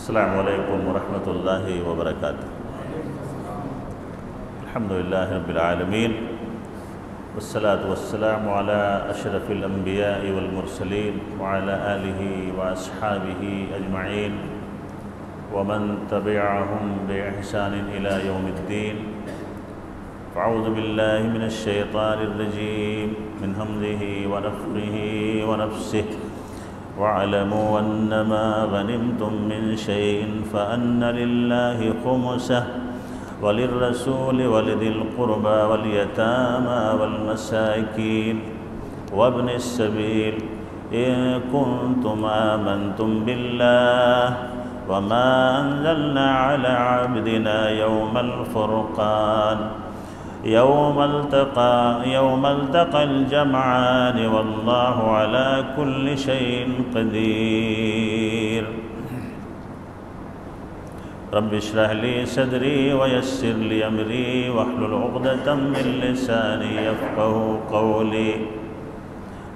السلام علیکم ورحمۃ اللہ وبرکاتہ۔ الحمدللہ رب العالمین والصلاة والسلام علی اشرف الانبیاء والمرسلین وعلی آلہ واصحابہ اجمعین ومن تبعہم بإحسان الی یوم الدین۔ فاعوذ باللہ من الشیطان الرجیم من ہمزہ ونفخہ ونفسہ وَاعْلَمُوا أَنَّمَا غَنِمْتُم مِّن شَيْءٍ فَأَنَّ لِلَّهِ خُمُسَهُ وَلِلرَّسُولِ وَلِذِي الْقُرْبَى وَالْيَتَامَى وَالْمَسَاكِينِ وَابْنِ السَّبِيلِ إِن كُنتُمْ آمَنتُم بِاللَّهِ وَمَا أَنزَلْنَا عَلَى عَبْدِنَا يَوْمَ الْفُرْقَانِ يوم التقى الجمعان والله على كل شيء قدير۔ رب اشرح لي صدري ويسر لي أمري واحلل عقدة من لساني يفقهوا قولي۔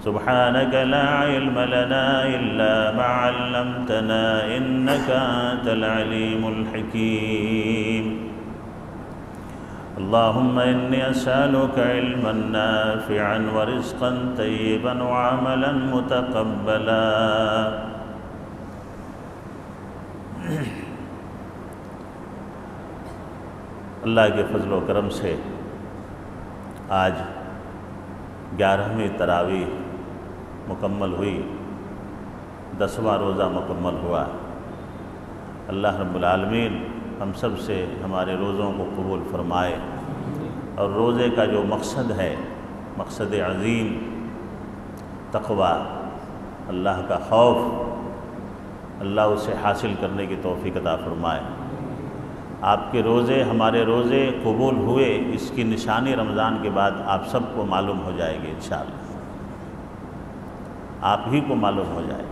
سبحانك لا علم لنا إلا ما علمتنا إنك أنت العليم الحكيم۔ اللهم إني أسألك علما نافعا ورزقا طيبا وعملا متقبلا۔ اللہ کے فضل و کرم سے آج 11ویں تراویح مکمل ہوئی، 10واں روزہ مکمل ہوا۔ اللہ رب العالمین ہم سب سے ہمارے روزوں کو قبول فرمائے، اور روزے کا جو مقصد ہے، مقصد عظیم تقویٰ، اللہ کا خوف، اللہ اسے حاصل کرنے کی توفیق عطا فرمائے۔ آپ کے روزے، ہمارے روزے قبول ہوئے، اس کی نشانی رمضان کے بعد آپ سب کو معلوم ہو جائے گی انشاءاللہ، آپ ہی کو معلوم ہو جائے گی۔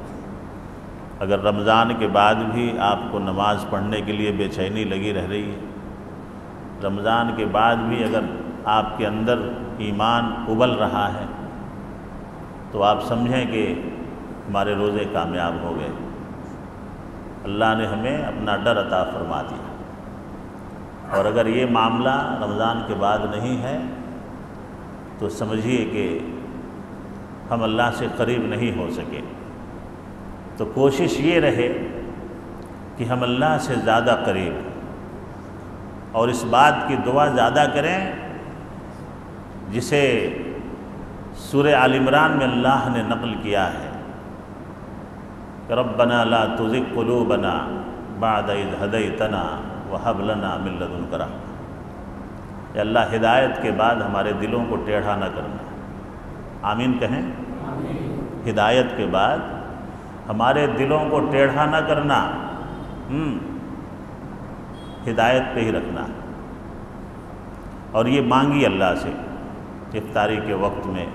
اگر رمضان کے بعد بھی آپ کو نماز پڑھنے کے لیے بے چینی لگی رہ رہی ہے، رمضان کے بعد بھی اگر آپ کے اندر ایمان ابل رہا ہے، تو آپ سمجھیں کہ ہمارے روزے کامیاب ہو گئے، اللہ نے ہمیں اپنا ڈر عطا فرما دیا۔ اور اگر یہ معاملہ رمضان کے بعد نہیں ہے تو سمجھیے کہ ہم اللہ سے قریب نہیں ہو سکے۔ تو کوشش یہ رہے کہ ہم اللہ سے زیادہ قریب ہوں، اور اس بات کی دعا زیادہ کریں جسے سورہ آل عمران میں اللہ نے نقل کیا ہے کہ ربنا لا تزغ قلوبنا بعد اذ ہدیتنا وہب لنا من لدنک رحمۃ۔ کہ اللہ ہدایت کے بعد ہمارے دلوں کو ٹیڑھا نہ کرنا، آمین کہیں۔ ہدایت کے بعد ہمارے دلوں کو ٹیڑھا نہ کرنا، ہدایت پہ ہی رکھنا۔ اور یہ مانگی اللہ سے افطاری کے وقت میں،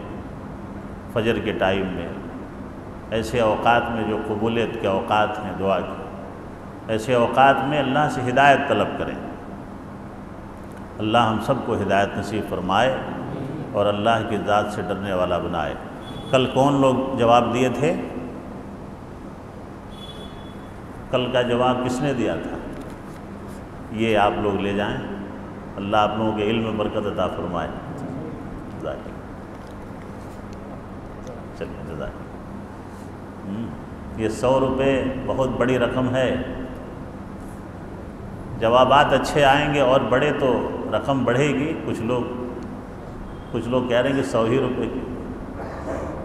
فجر کے ٹائم میں، ایسے اوقات میں جو قبولیت کے اوقات ہیں دعا کے، ایسے اوقات میں اللہ سے ہدایت طلب کریں۔ اللہ ہم سب کو ہدایت نصیب فرمائے اور اللہ کی ذات سے ڈرنے والا بنائے۔ کل کون لوگ جواب دیے تھے؟ کل کا جواب کس نے دیا تھا؟ یہ آپ لوگ لے جائیں، اللہ آپ لوگوں کے علم میں برکت عطا فرمائے۔ چلیے جزاک۔ یہ 100 روپے بہت بڑی رقم ہے، جوابات اچھے آئیں گے اور بڑے تو رقم بڑھے گی۔ کچھ لوگ کہہ رہے ہیں کہ 100 ہی روپے کی۔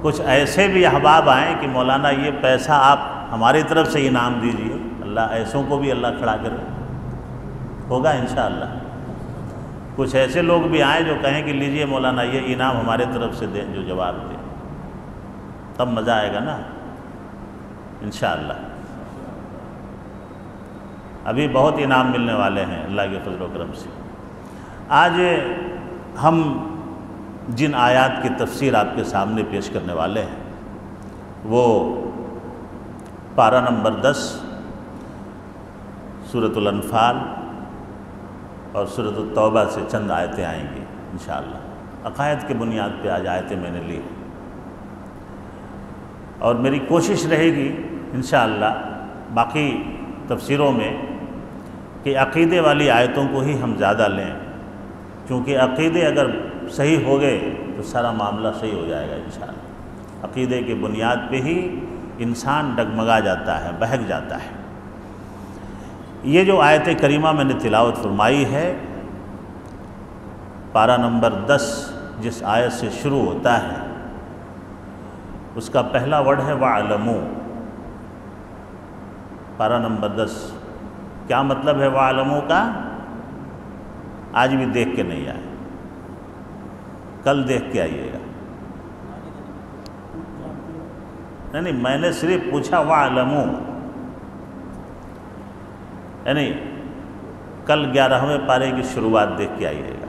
کچھ ایسے بھی احباب آئیں کہ مولانا یہ پیسہ آپ ہماری طرف سے انعام دیجئے، اللہ ایسوں کو بھی اللہ کھڑا کرے، ہوگا انشاءاللہ۔ کچھ ایسے لوگ بھی آئیں جو کہیں کہ لیجئے مولانا یہ انعام ہمارے طرف سے دیں، جو جواب دیں، تب مزہ آئے گا نا انشاءاللہ۔ ابھی بہت انعام ملنے والے ہیں اللہ کے فضل و کرم سے۔ آج ہم جن آیات کی تفسیر آپ کے سامنے پیش کرنے والے ہیں وہ پارہ نمبر 10 سورۃ الانفال اور سورۃ التوبہ سے چند آیتیں آئیں گی انشاءاللہ۔ عقائد کے بنیاد پہ آج آیتیں میں نے لی، اور میری کوشش رہے گی انشاءاللہ باقی تفسیروں میں کہ عقیدے والی آیتوں کو ہی ہم زیادہ لیں، کیونکہ عقیدے اگر صحیح ہو گئے تو سارا معاملہ صحیح ہو جائے گا انشاءاللہ۔ عقیدے کی بنیاد پہ ہی انسان ڈگمگا جاتا ہے، بہک جاتا ہے۔ یہ جو آیت کریمہ میں نے تلاوت فرمائی ہے، پارہ نمبر 10 جس آیت سے شروع ہوتا ہے، اس کا پہلا ورڈ ہے وَاعْلَمُوا۔ پارہ نمبر 10 کیا مطلب ہے وَاعْلَمُوا کا؟ آج بھی دیکھ کے نہیں آئے، کل دیکھ کے آئیے گا۔ نہیں، میں نے صرف پوچھا وَاعْلَمُوا، یعنی کل 11ویں پارے کی شروعات دیکھ کے آئیے گا۔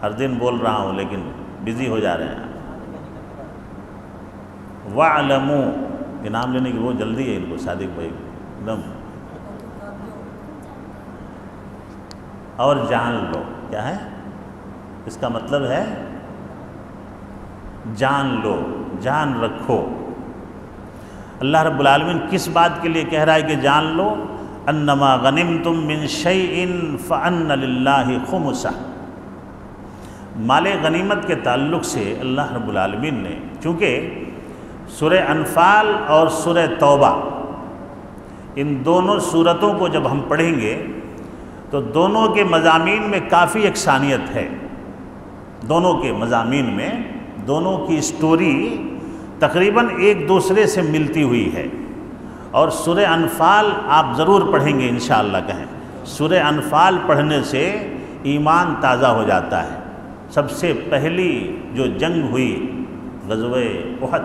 ہر دن بول رہا ہوں لیکن بزی ہو جا رہے ہیں۔ وَاعْلَمُوا، انعام لینے کی وہ جلدی ہے ان کو، صادق بھائی ایک دم۔ اور جان لو، کیا ہے اس کا مطلب؟ ہے جان لو، جان رکھو۔ اللہ رب العالمین کس بات کے لیے کہہ رہا ہے کہ جان لو؟ انما غنمتم من شیء فان للہ خمسہ۔ مال غنیمت کے تعلق سے اللہ رب العالمین نے، چونکہ سورہ انفال اور سورہ توبہ ان دونوں سورتوں کو جب ہم پڑھیں گے تو دونوں کے مضامین میں کافی یکسانیت ہے۔ دونوں کے مضامین میں دونوں کی سٹوری تقریباً ایک دوسرے سے ملتی ہوئی ہے۔ اور سورہ انفال آپ ضرور پڑھیں گے انشاءاللہ، کہیں سورہ انفال پڑھنے سے ایمان تازہ ہو جاتا ہے۔ سب سے پہلی جو جنگ ہوئی غزوہ احد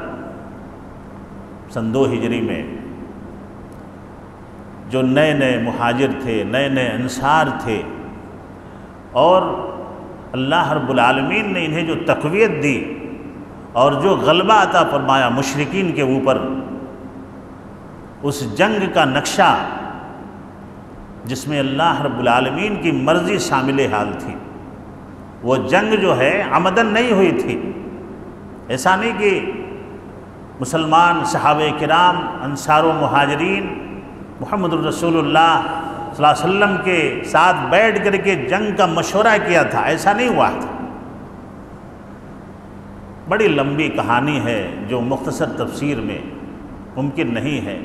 سن 2 ہجری میں، جو نئے نئے مہاجر تھے، نئے نئے انصار تھے، اور اللہ رب العالمین نے انہیں جو تقویت دی اور جو غلبہ عطا فرمایا مشرکین کے اوپر، اس جنگ کا نقشہ جس میں اللہ رب العالمین کی مرضی شامل حال تھی، وہ جنگ جو ہے عمدن نہیں ہوئی تھی۔ ایسا نہیں کہ مسلمان صحابہ کرام انصار و مہاجرین محمد الرسول اللہ صلی اللہ علیہ وسلم کے ساتھ بیٹھ کر کے جنگ کا مشورہ کیا تھا، ایسا نہیں ہوا تھا۔ بڑی لمبی کہانی ہے جو مختصر تفسیر میں ممکن نہیں ہے۔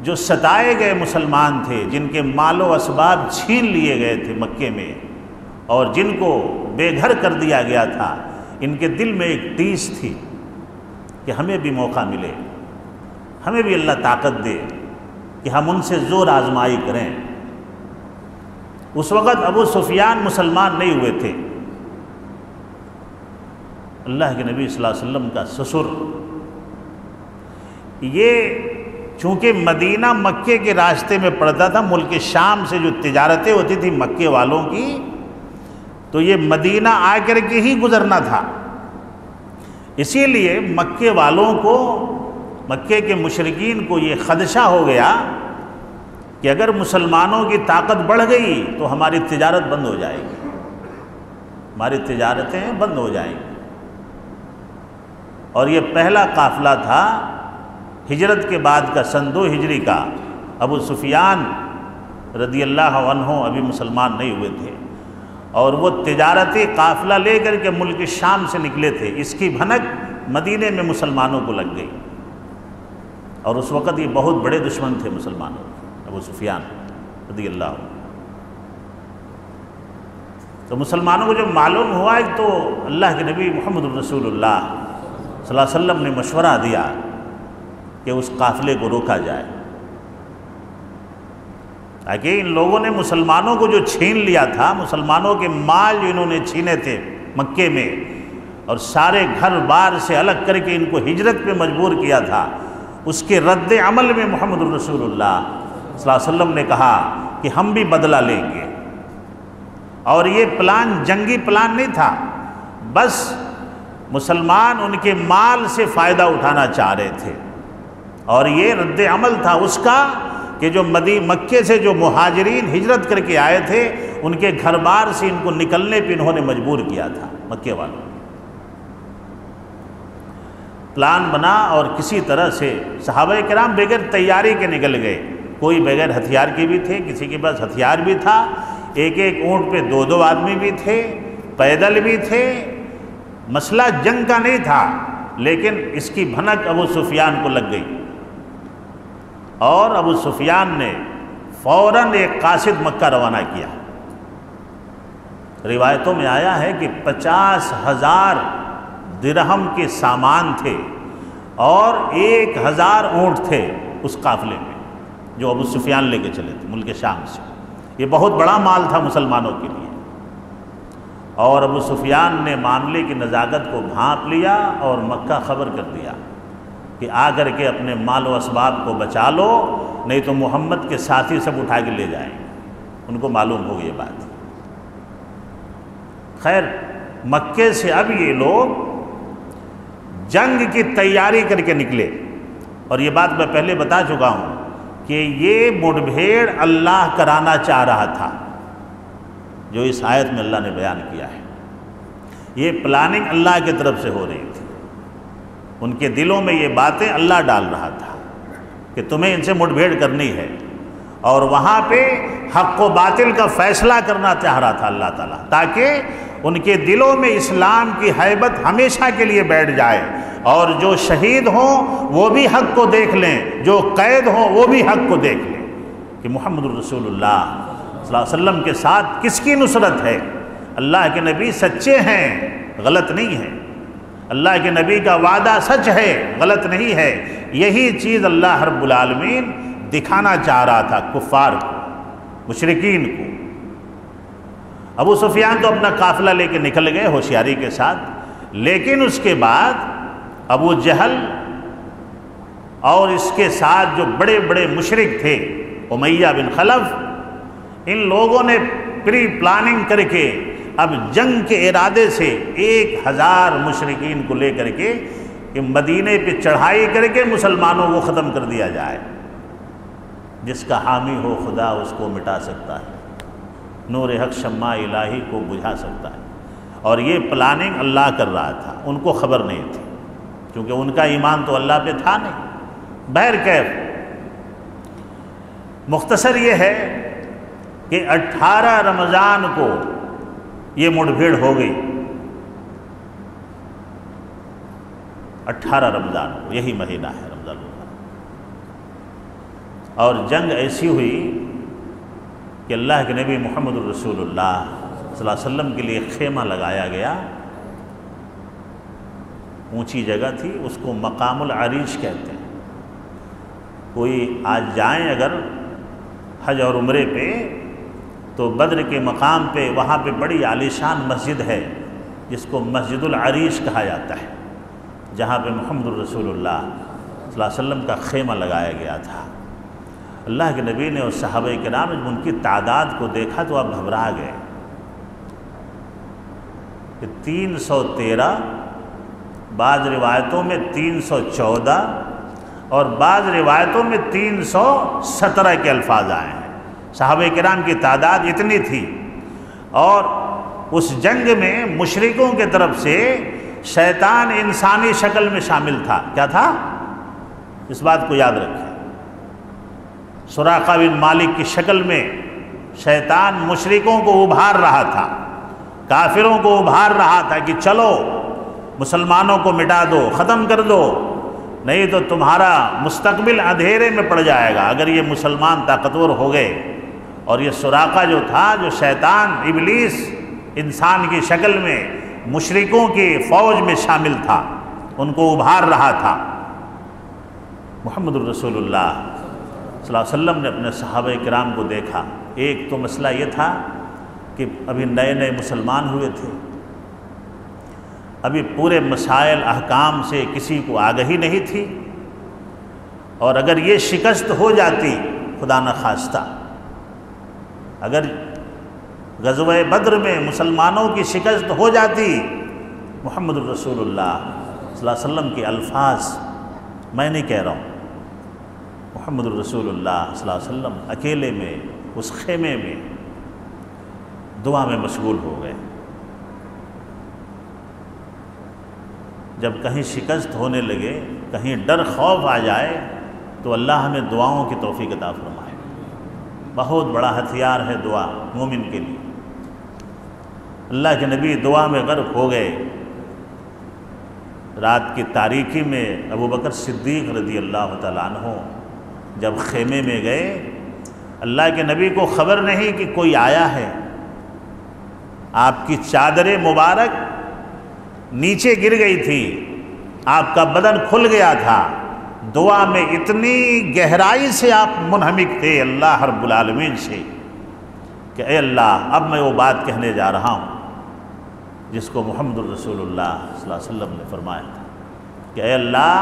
جو ستائے گئے مسلمان تھے، جن کے مال و اسباب چھین لیے گئے تھے مکے میں، اور جن کو بے گھر کر دیا گیا تھا، ان کے دل میں ایک ٹیس تھی کہ ہمیں بھی موقع ملے، ہمیں بھی اللہ طاقت دے کہ ہم ان سے زور آزمائی کریں۔ اس وقت ابو سفیان مسلمان نہیں ہوئے تھے، اللہ کے نبی صلی اللہ علیہ وسلم کا سسر۔ یہ چونکہ مدینہ مکے کے راستے میں پڑتا تھا، ملک شام سے جو تجارتیں ہوتی تھی مکے والوں کی، تو یہ مدینہ آ کر کے ہی گزرنا تھا۔ اسی لیے مکے والوں کو، مکے کے مشرکین کو یہ خدشہ ہو گیا کہ اگر مسلمانوں کی طاقت بڑھ گئی تو ہماری تجارت بند ہو جائے گی، ہماری تجارتیں بند ہو جائیں گی۔ اور یہ پہلا قافلہ تھا ہجرت کے بعد کا، سن 2 ہجری کا۔ ابو سفیان رضی اللہ عنہ ابھی مسلمان نہیں ہوئے تھے، اور وہ تجارتی قافلہ لے کر کے ملک شام سے نکلے تھے۔ اس کی بھنک مدینے میں مسلمانوں کو لگ گئی، اور اس وقت یہ بہت بڑے دشمن تھے مسلمانوں، ابو سفیان رضی اللہ عنہ۔ تو مسلمانوں کو جب معلوم ہوا ہے تو اللہ کے نبی محمد الرسول اللہ صلی اللہ علیہ وسلم نے مشورہ دیا کہ اس قافلے کو روکا جائے، تاکہ ان لوگوں نے مسلمانوں کو جو چھین لیا تھا، مسلمانوں کے مال جو انہوں نے چھینے تھے مکے میں، اور سارے گھر بار سے الگ کر کے ان کو ہجرت پہ مجبور کیا تھا، اس کے رد عمل میں محمد الرسول اللہ صلی اللہ علیہ وسلم نے کہا کہ ہم بھی بدلہ لیں گے۔ اور یہ پلان جنگی پلان نہیں تھا، بس مسلمان ان کے مال سے فائدہ اٹھانا چاہ رہے تھے، اور یہ رد عمل تھا اس کا کہ جو مکے سے جو مہاجرین ہجرت کر کے آئے تھے، ان کے گھر بار سے ان کو نکلنے پہ انہوں نے مجبور کیا تھا مکے والوں۔ پلان بنا اور کسی طرح سے صحابہ کرام بغیر تیاری کے نکل گئے، کوئی بغیر ہتھیار کے بھی تھے، کسی کے پاس ہتھیار بھی تھا، ایک ایک اونٹ پہ دو دو آدمی بھی تھے، پیدل بھی تھے۔ مسئلہ جنگ کا نہیں تھا، لیکن اس کی بھنک ابو سفیان کو لگ گئی، اور ابو سفیان نے فوراً ایک قاصد مکہ روانہ کیا۔ روایتوں میں آیا ہے کہ 50,000 درہم کے سامان تھے اور 1,000 اونٹ تھے اس قافلے میں جو ابو سفیان لے کے چلے تھے ملک شام سے۔ یہ بہت بڑا مال تھا مسلمانوں کے لیے، اور ابو سفیان نے معاملے کی نزاکت کو بھانپ لیا اور مکہ خبر کر دیا کہ آ کر کے اپنے مال و اسباب کو بچا لو، نہیں تو محمد کے ساتھی سب اٹھا کے لے جائیں گے۔ ان کو معلوم ہو گئی یہ بات۔ خیر، مکے سے اب یہ لوگ جنگ کی تیاری کر کے نکلے، اور یہ بات میں پہلے بتا چکا ہوں کہ یہ مڑ بھیڑ اللہ کرانا چاہ رہا تھا، جو اس آیت میں اللہ نے بیان کیا ہے۔ یہ پلاننگ اللہ کی طرف سے ہو رہی تھی، ان کے دلوں میں یہ باتیں اللہ ڈال رہا تھا کہ تمہیں ان سے مڑ بھیڑ کرنی ہے، اور وہاں پہ حق و باطل کا فیصلہ کرنا چاہ رہا تھا اللہ تعالیٰ، تاکہ ان کے دلوں میں اسلام کی ہیبت ہمیشہ کے لیے بیٹھ جائے، اور جو شہید ہوں وہ بھی حق کو دیکھ لیں، جو قید ہوں وہ بھی حق کو دیکھ لیں کہ محمد الرسول اللہ صلی اللہ علیہ وسلم کے ساتھ کس کی نصرت ہے۔ اللہ کے نبی سچے ہیں، غلط نہیں ہے، اللہ کے نبی کا وعدہ سچ ہے، غلط نہیں ہے۔ یہی چیز اللہ رب العالمین دکھانا چاہ رہا تھا کفار کو، مشرکین کو۔ ابو سفیان تو اپنا قافلہ لے کے نکل گئے ہوشیاری کے ساتھ، لیکن اس کے بعد ابو جہل اور اس کے ساتھ جو بڑے بڑے مشرک تھے، امیہ بن خلف، ان لوگوں نے پری پلاننگ کر کے اب جنگ کے ارادے سے 1,000 مشرکین کو لے کر کے کہ مدینے پہ چڑھائی کر کے مسلمانوں کو ختم کر دیا جائے۔ جس کا حامی ہو خدا اس کو مٹا سکتا ہے، نور حق شمع الہی کو بجھا سکتا ہے۔ اور یہ پلاننگ اللہ کر رہا تھا، ان کو خبر نہیں تھی، کیونکہ ان کا ایمان تو اللہ پہ تھا نہیں۔ بہرکیف مختصر یہ ہے کہ 18 رمضان کو یہ مڑ بھیڑ ہو گئی، 18 رمضان کو، یہی مہینہ ہے رمضان اللہ، اور جنگ ایسی ہوئی کہ اللہ کے نبی محمد الرسول اللہ صلی اللہ علیہ وسلم کے لیے ایک خیمہ لگایا گیا، اونچی جگہ تھی، اس کو مقام العریش کہتے ہیں۔ کوئی آج جائیں اگر حج اور عمرے پہ، تو بدر کے مقام پہ وہاں پہ بڑی عالیشان مسجد ہے جس کو مسجد العریش کہا جاتا ہے، جہاں پہ محمد الرسول اللہ صلی اللہ علیہ وسلم کا خیمہ لگایا گیا تھا۔ اللہ کے نبی نے اور صحابہ کرام جب ان کی تعداد کو دیکھا تو آپ گھبرا گئے کہ 313، بعض روایتوں میں 314 اور بعض روایتوں میں 317 کے الفاظ آئے ہیں۔ صحابہ کرام کی تعداد اتنی تھی، اور اس جنگ میں مشرکوں کے طرف سے شیطان انسانی شکل میں شامل تھا۔ کیا تھا؟ اس بات کو یاد رکھیں، سراقہ بن مالک کی شکل میں شیطان مشرکوں کو ابھار رہا تھا، کافروں کو ابھار رہا تھا کہ چلو مسلمانوں کو مٹا دو، ختم کر دو، نہیں تو تمہارا مستقبل اندھیرے میں پڑ جائے گا اگر یہ مسلمان طاقتور ہو گئے۔ اور یہ سراقہ جو تھا، جو شیطان ابلیس انسان کی شکل میں مشرکوں کی فوج میں شامل تھا، ان کو ابھار رہا تھا۔ محمد الرسول اللہ صلی اللہ علیہ وسلم نے اپنے صحابہ کرام کو دیکھا۔ ایک تو مسئلہ یہ تھا کہ ابھی نئے نئے مسلمان ہوئے تھے، ابھی پورے مسائل احکام سے کسی کو آگہی نہیں تھی، اور اگر یہ شکست ہو جاتی، خدا نخواستہ اگر غزوہ بدر میں مسلمانوں کی شکست ہو جاتی، محمد الرسول اللہ صلی اللہ علیہ وسلم کے الفاظ میں نہیں کہہ رہا ہوں، محمد الرسول اللہ صلی اللہ علیہ وسلم اکیلے میں اس خیمے میں دعا میں مشغول ہو گئے۔ جب کہیں شکست ہونے لگے، کہیں ڈر خوف آ جائے، تو اللہ ہمیں دعاؤں کی توفیق عطا فرمائے۔ بہت بڑا ہتھیار ہے دعا مومن کے لیے۔ اللہ کے نبی دعا میں غرق ہو گئے۔ رات کی تاریکی میں ابو بکر صدیق رضی اللہ تعالیٰ عنہ جب خیمے میں گئے، اللہ کے نبی کو خبر نہیں کہ کوئی آیا ہے۔ آپ کی چادر مبارک نیچے گر گئی تھی، آپ کا بدن کھل گیا تھا، دعا میں اتنی گہرائی سے آپ منہمک تھے اللہ رب العالمین سے کہ اے اللہ اب میں وہ بات کہنے جا رہا ہوں جس کو محمد الرسول اللہ صلی اللہ علیہ وسلم نے فرمایا تھا کہ اے اللہ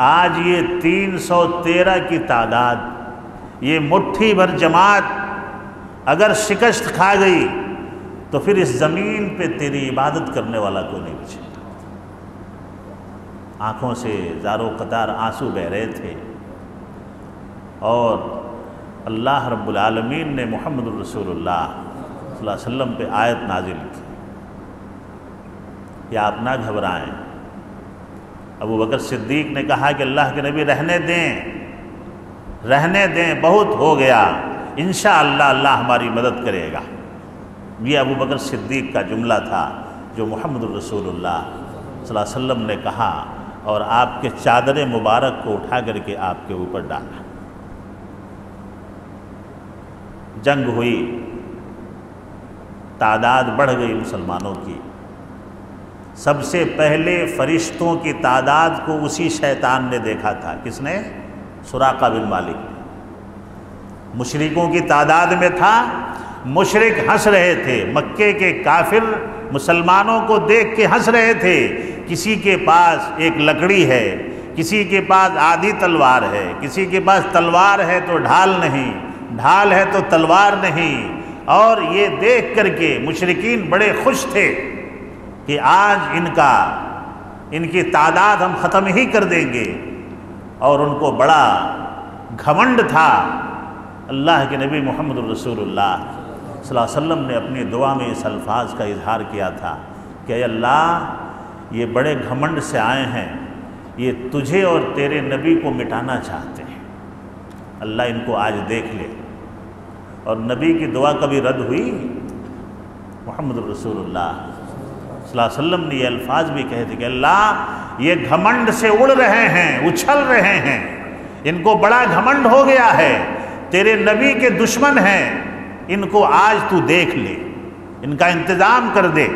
آج یہ 313 کی تعداد، یہ مٹھی بھر جماعت اگر شکست کھا گئی تو پھر اس زمین پہ تیری عبادت کرنے والا کوئی نہیں بچے۔ آنکھوں سے زارو قطار آنسو بہہ رہے تھے، اور اللہ رب العالمین نے محمد الرسول اللہ صلی اللہ علیہ وسلم پہ آیت نازل کی کہ آپ نہ گھبرائیں۔ ابو بکر صدیق نے کہا کہ اللہ کے نبی رہنے دیں، بہت ہو گیا، انشاءاللہ اللہ ہماری مدد کرے گا۔ یہ ابو بکر صدیق کا جملہ تھا جو محمد الرسول اللہ صلی اللہ علیہ وسلم نے کہا، اور آپ کے چادر مبارک کو اٹھا کر کے آپ کے اوپر ڈالا۔ جنگ ہوئی، تعداد بڑھ گئی مسلمانوں کی۔ سب سے پہلے فرشتوں کی تعداد کو اسی شیطان نے دیکھا تھا۔ کس نے؟ سراقہ بن مالک نے۔ مشرکوں کی تعداد میں تھا، مشرک ہنس رہے تھے، مکے کے کافر مسلمانوں کو دیکھ کے ہنس رہے تھے۔ کسی کے پاس ایک لکڑی ہے، کسی کے پاس آدھی تلوار ہے، کسی کے پاس تلوار ہے تو ڈھال نہیں، ڈھال ہے تو تلوار نہیں، اور یہ دیکھ کر کے مشرکین بڑے خوش تھے کہ آج ان کی تعداد ہم ختم ہی کر دیں گے، اور ان کو بڑا گھمنڈ تھا۔ اللہ کے نبی محمد الرسول اللہ صلی اللہ علیہ وسلم نے اپنی دعا میں اس الفاظ کا اظہار کیا تھا کہ اے اللہ یہ بڑے گھمنڈ سے آئے ہیں، یہ تجھے اور تیرے نبی کو مٹانا چاہتے ہیں، اللہ ان کو آج دیکھ لے۔ اور نبی کی دعا کبھی رد ہوئی؟ محمد الرسول اللہ صلی اللہ علیہ وسلم نے یہ الفاظ بھی کہے تھے کہ اللہ یہ گھمنڈ سے اڑ رہے ہیں، اچھل رہے ہیں، ان کو بڑا گھمنڈ ہو گیا ہے، تیرے نبی کے دشمن ہیں، ان کو آج تو دیکھ لے، ان کا انتظام کر دے۔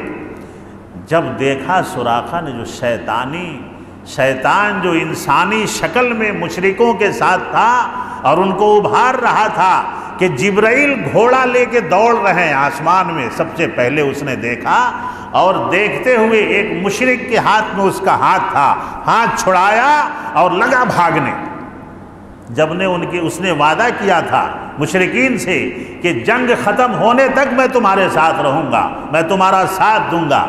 جب دیکھا سراقہ نے جو شیطان جو انسانی شکل میں مشرکوں کے ساتھ تھا اور ان کو ابھار رہا تھا کہ جبرائیل گھوڑا لے کے دوڑ رہے ہیں آسمان میں، سب سے پہلے اس نے دیکھا، اور دیکھتے ہوئے ایک مشرک کے ہاتھ میں اس کا ہاتھ تھا، ہاتھ چھڑایا اور لگا بھاگنے۔ جب نے اس نے وعدہ کیا تھا مشرکین سے کہ جنگ ختم ہونے تک میں تمہارے ساتھ رہوں گا، میں تمہارا ساتھ دوں گا۔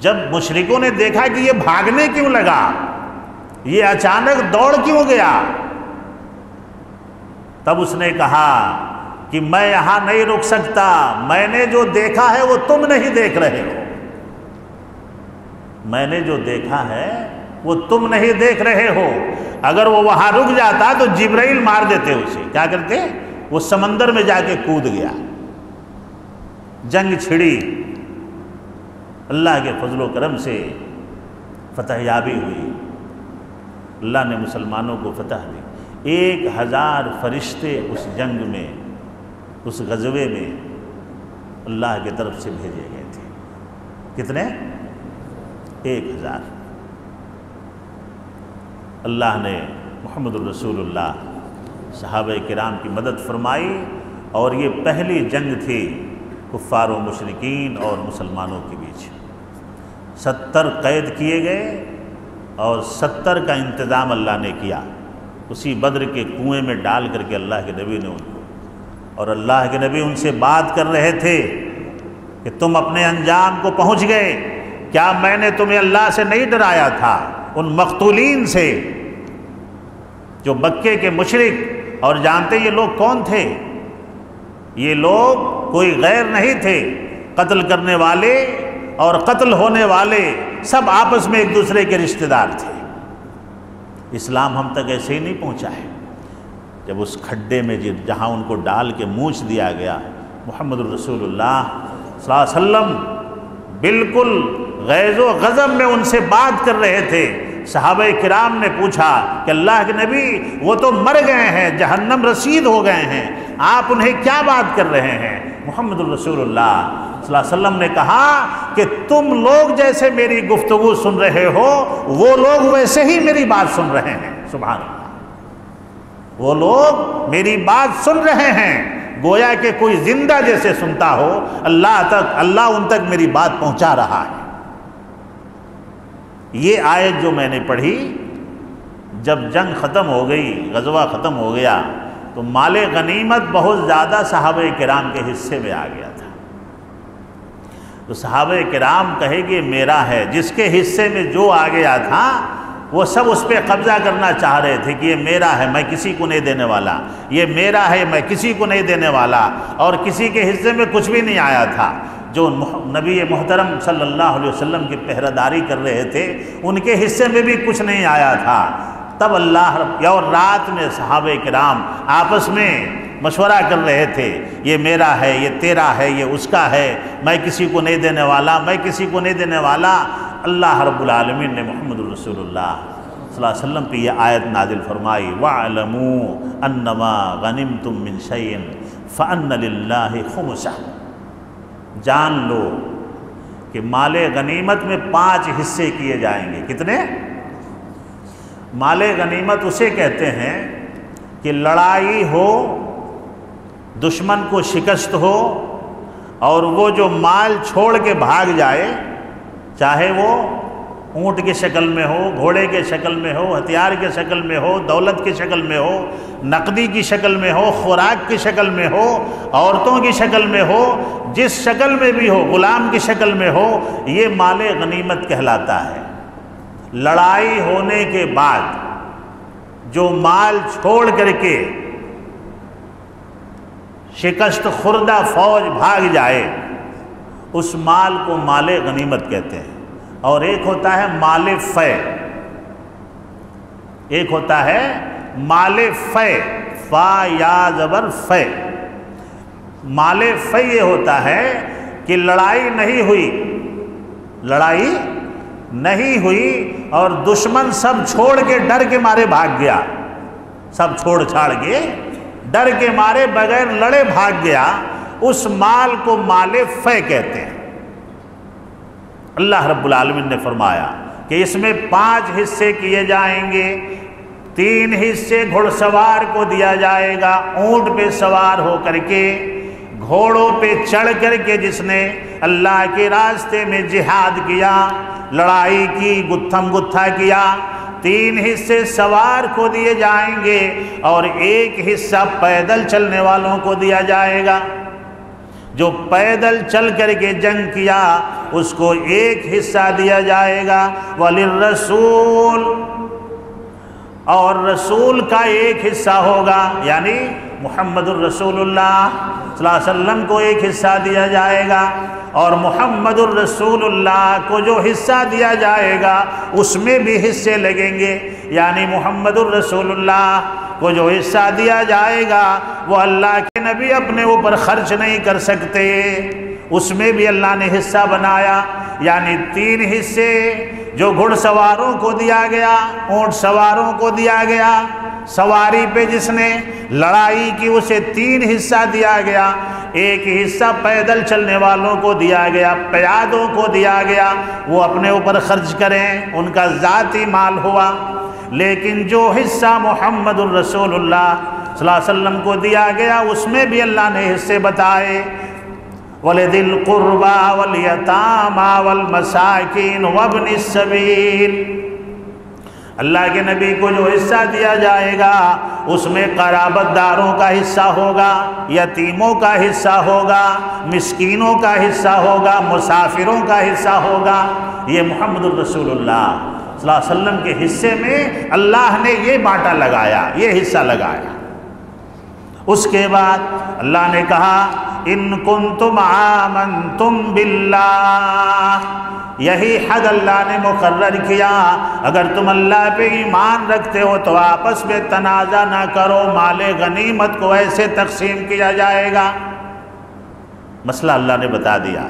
جب مشرکوں نے دیکھا کہ یہ بھاگنے کیوں لگا، یہ اچانک دوڑ کیوں گیا، تب اس نے کہا کہ میں یہاں نہیں رک سکتا، میں نے جو دیکھا ہے وہ تم نہیں دیکھ رہے ہو، میں نے جو دیکھا ہے وہ تم نہیں دیکھ رہے ہو۔ اگر وہ وہاں رک جاتا تو جبرائیل مار دیتے اسے، کیا کرتے؟ وہ سمندر میں جا کے کود گیا۔ جنگ چھڑی، اللہ کے فضل و کرم سے فتح یابی ہوئی، اللہ نے مسلمانوں کو فتح دی۔ 1000 فرشتے اس جنگ میں، اس غزوے میں اللہ کی طرف سے بھیجے گئے تھے۔ کتنے؟ 1000۔ اللہ نے محمد الرسول اللہ صحابہ کرام کی مدد فرمائی، اور یہ پہلی جنگ تھی کفار و مشرکین اور مسلمانوں کے بیچ۔ 70 قید کیے گئے اور 70 کا انتظام اللہ نے کیا، اسی بدر کے کنویں میں ڈال کر کے اللہ کے نبی نے ان کو، اور اللہ کے نبی ان سے بات کر رہے تھے کہ تم اپنے انجام کو پہنچ گئے، کیا میں نے تمہیں اللہ سے نہیں ڈرایا تھا؟ ان مقتولین سے جو مکے کے مشرک، اور جانتے یہ لوگ کون تھے؟ یہ لوگ کوئی غیر نہیں تھے، قتل کرنے والے اور قتل ہونے والے سب آپس میں ایک دوسرے کے رشتہ دار تھے۔ اسلام ہم تک ایسے ہی نہیں پہنچا ہے۔ جب اس کھڈے میں جہاں ان کو ڈال کے مونچھ دیا گیا، محمد الرسول اللہ صلی اللہ علیہ وسلم بالکل غیظ و غضب میں ان سے بات کر رہے تھے۔ صحابہ کرام نے پوچھا کہ اللہ کے نبی وہ تو مر گئے ہیں، جہنم رسید ہو گئے ہیں، آپ انہیں کیا بات کر رہے ہیں؟ محمد الرسول اللہ صلی اللہ علیہ وسلم نے کہا کہ تم لوگ جیسے میری گفتگو سن رہے ہو وہ لوگ ویسے ہی میری بات سن رہے ہیں۔ سبحان اللہ، وہ لوگ میری بات سن رہے ہیں، گویا کہ کوئی زندہ جیسے سنتا ہو، اللہ ان تک میری بات پہنچا رہا ہے۔ یہ آیت جو میں نے پڑھی، جب جنگ ختم ہو گئی، غزوہ ختم ہو گیا، تو مال غنیمت بہت زیادہ صحابہ کرام کے حصے میں آ گیا تھا۔ تو صحابہ کرام کہے کہ میرا ہے، جس کے حصے میں جو آ گیا تھا وہ سب اس پہ قبضہ کرنا چاہ رہے تھے کہ یہ میرا ہے، میں کسی کو نہیں دینے والا، یہ میرا ہے، میں کسی کو نہیں دینے والا، اور کسی کے حصے میں کچھ بھی نہیں آیا تھا۔ جو نبی محترم صلی اللہ علیہ وسلم کی پہرہ داری کر رہے تھے ان کے حصے میں بھی کچھ نہیں آیا تھا۔ تب اللہ اور رات میں صحابہ کرام آپس میں مشورہ کر رہے تھے، یہ میرا ہے، یہ تیرا ہے، یہ اس کا ہے، میں کسی کو نہیں دینے والا، میں کسی کو نہیں دینے والا۔ اللہ رب العالمین نے محمد الرسول اللہ صلی اللہ علیہ وسلم پہ یہ آیت نازل فرمائی، وَاعْلَمُوا أَنَّمَا غَنِمْتُم مِّن شَيْءٍ فَأَنَّ لِلَّهِ خُمُسَهُ، جان لو کہ مال غنیمت میں 5 حصے کیے جائیں گے۔ کتنے؟ مال غنیمت اسے کہتے ہیں کہ لڑائی ہو، دشمن کو شکست ہو، اور وہ جو مال چھوڑ کے بھاگ جائے، چاہے وہ اونٹ کی شکل میں ہو، گھوڑے کے شکل میں ہو، ہتھیار کے شکل میں ہو، دولت کی شکل میں ہو، نقدی کی شکل میں ہو، خوراک کی شکل میں ہو، عورتوں کی شکل میں ہو، جس شکل میں بھی ہو، غلام کی شکل میں ہو، یہ مال غنیمت کہلاتا ہے۔ لڑائی ہونے کے بعد جو مال چھوڑ کر کے شکست خوردہ فوج بھاگ جائے، اس مال کو مال غنیمت کہتے ہیں۔ اور ایک ہوتا ہے مال فے، ایک ہوتا ہے مال فے، فا یا زبر فے۔ مال فے یہ ہوتا ہے کہ لڑائی نہیں ہوئی، لڑائی نہیں ہوئی اور دشمن سب چھوڑ کے ڈر کے مارے بھاگ گیا، سب چھوڑ چھاڑ کے ڈر کے مارے بغیر لڑے بھاگ گیا، اس مال کو مال فے کہتے ہیں۔ اللہ رب العالمین نے فرمایا کہ اس میں 5 حصے کیے جائیں گے۔ 3 حصے گھڑ سوار کو دیا جائے گا، اونٹ پہ سوار ہو کر کے، گھوڑوں پہ چڑھ کر کے جس نے اللہ کے راستے میں جہاد کیا، لڑائی کی، گتھم گتھا کیا۔ 3 حصے سوار کو دیے جائیں گے اور 1 حصہ پیدل چلنے والوں کو دیا جائے گا۔ جو پیدل چل کر کے جنگ کیا اس کو 1 حصہ دیا جائے گا۔ وَلِلرَّسُولِ، اور رسول کا 1 حصہ ہوگا، یعنی محمد الرسول اللہ صلی اللہ علیہ وسلم کو 1 حصہ دیا جائے گا، اور محمد الرسول اللہ کو جو حصہ دیا جائے گا اس میں بھی حصے لگیں گے، یعنی محمد الرسول اللہ کو جو حصہ دیا جائے گا وہ اللہ کے نبی اپنے اوپر خرچ نہیں کر سکتے، اس میں بھی اللہ نے حصہ بنایا۔ یعنی 3 حصے جو گھڑ سواروں کو دیا گیا، اونٹ سواروں کو دیا گیا، سواری پہ جس نے لڑائی کی اسے 3 حصہ دیا گیا، 1 حصہ پیدل چلنے والوں کو دیا گیا، پیادوں کو دیا گیا، وہ اپنے اوپر خرچ کریں، ان کا ذاتی مال ہوا۔ لیکن جو حصہ محمد الرسول اللہ صلی اللہ علیہ وسلم کو دیا گیا اس میں بھی اللہ نے حصے بتائے، وَلِذِي الْقُرْبَى وَالْيَتَامَى وَالْمَسَاكِينِ وَابْنِ السَّبِيلِ، اللہ کے نبی کو جو حصہ دیا جائے گا اس میں قرابت داروں کا حصہ ہوگا، یتیموں کا حصہ ہوگا، مسکینوں کا حصہ ہوگا، مسافروں کا حصہ ہوگا۔ یہ محمد الرسول اللہ صلی اللہ علیہ وسلم کے حصے میں اللہ نے یہ بانٹا لگایا، یہ حصہ لگایا۔ اس کے بعد اللہ نے کہا ان کنتم آمنتم باللہ یہی حد اللہ نے مقرر کیا، اگر تم اللہ پہ ایمان رکھتے ہو تو آپس میں تنازع نہ کرو، مال غنیمت کو ایسے تقسیم کیا جائے گا۔ مسئلہ اللہ نے بتا دیا،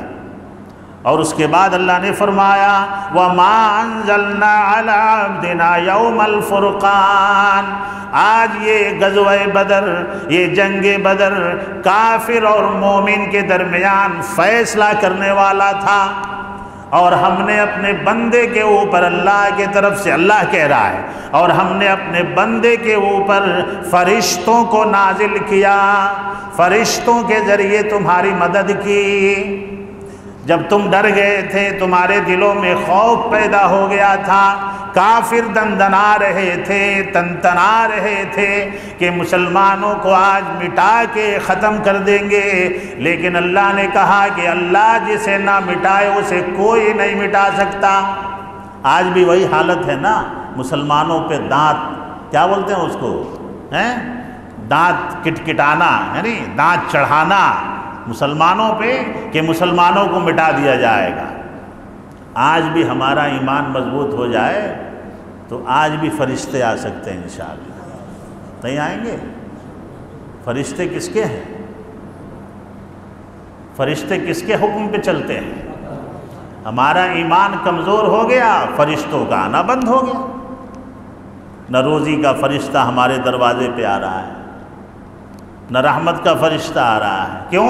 اور اس کے بعد اللہ نے فرمایا وَمَا أَنزَلْنَا عَلَىٰ عَبْدِنَا يَوْمَ الْفُرْقَانِ۔ آج یہ غزوہ بدر، یہ جنگ بدر کافر اور مومن کے درمیان فیصلہ کرنے والا تھا، اور ہم نے اپنے بندے کے اوپر اللہ کی طرف سے، اللہ کہہ رہا ہے، اور ہم نے اپنے بندے کے اوپر فرشتوں کو نازل کیا، فرشتوں کے ذریعے تمہاری مدد کی۔ جب تم ڈر گئے تھے، تمہارے دلوں میں خوف پیدا ہو گیا تھا، کافر دندنا رہے تھے، تنتنا رہے تھے کہ مسلمانوں کو آج مٹا کے ختم کر دیں گے، لیکن اللہ نے کہا کہ اللہ جسے نہ مٹائے اسے کوئی نہیں مٹا سکتا۔ آج بھی وہی حالت ہے نا، مسلمانوں پہ دانت، کیا بولتے ہیں اس کو، دانت کٹکٹانا، یعنی دانت چڑھانا مسلمانوں پہ کہ مسلمانوں کو مٹا دیا جائے گا۔ آج بھی ہمارا ایمان مضبوط ہو جائے تو آج بھی فرشتے آ سکتے ہیں انشاءاللہ۔ نہیں آئیں گے؟ فرشتے کس کے ہیں؟ فرشتے کس کے حکم پہ چلتے ہیں؟ ہمارا ایمان کمزور ہو گیا، فرشتوں کا آنا بند ہو گیا۔ نہ روزی کا فرشتہ ہمارے دروازے پہ آ رہا ہے، نہ رحمت کا فرشتہ آ رہا ہے۔ کیوں؟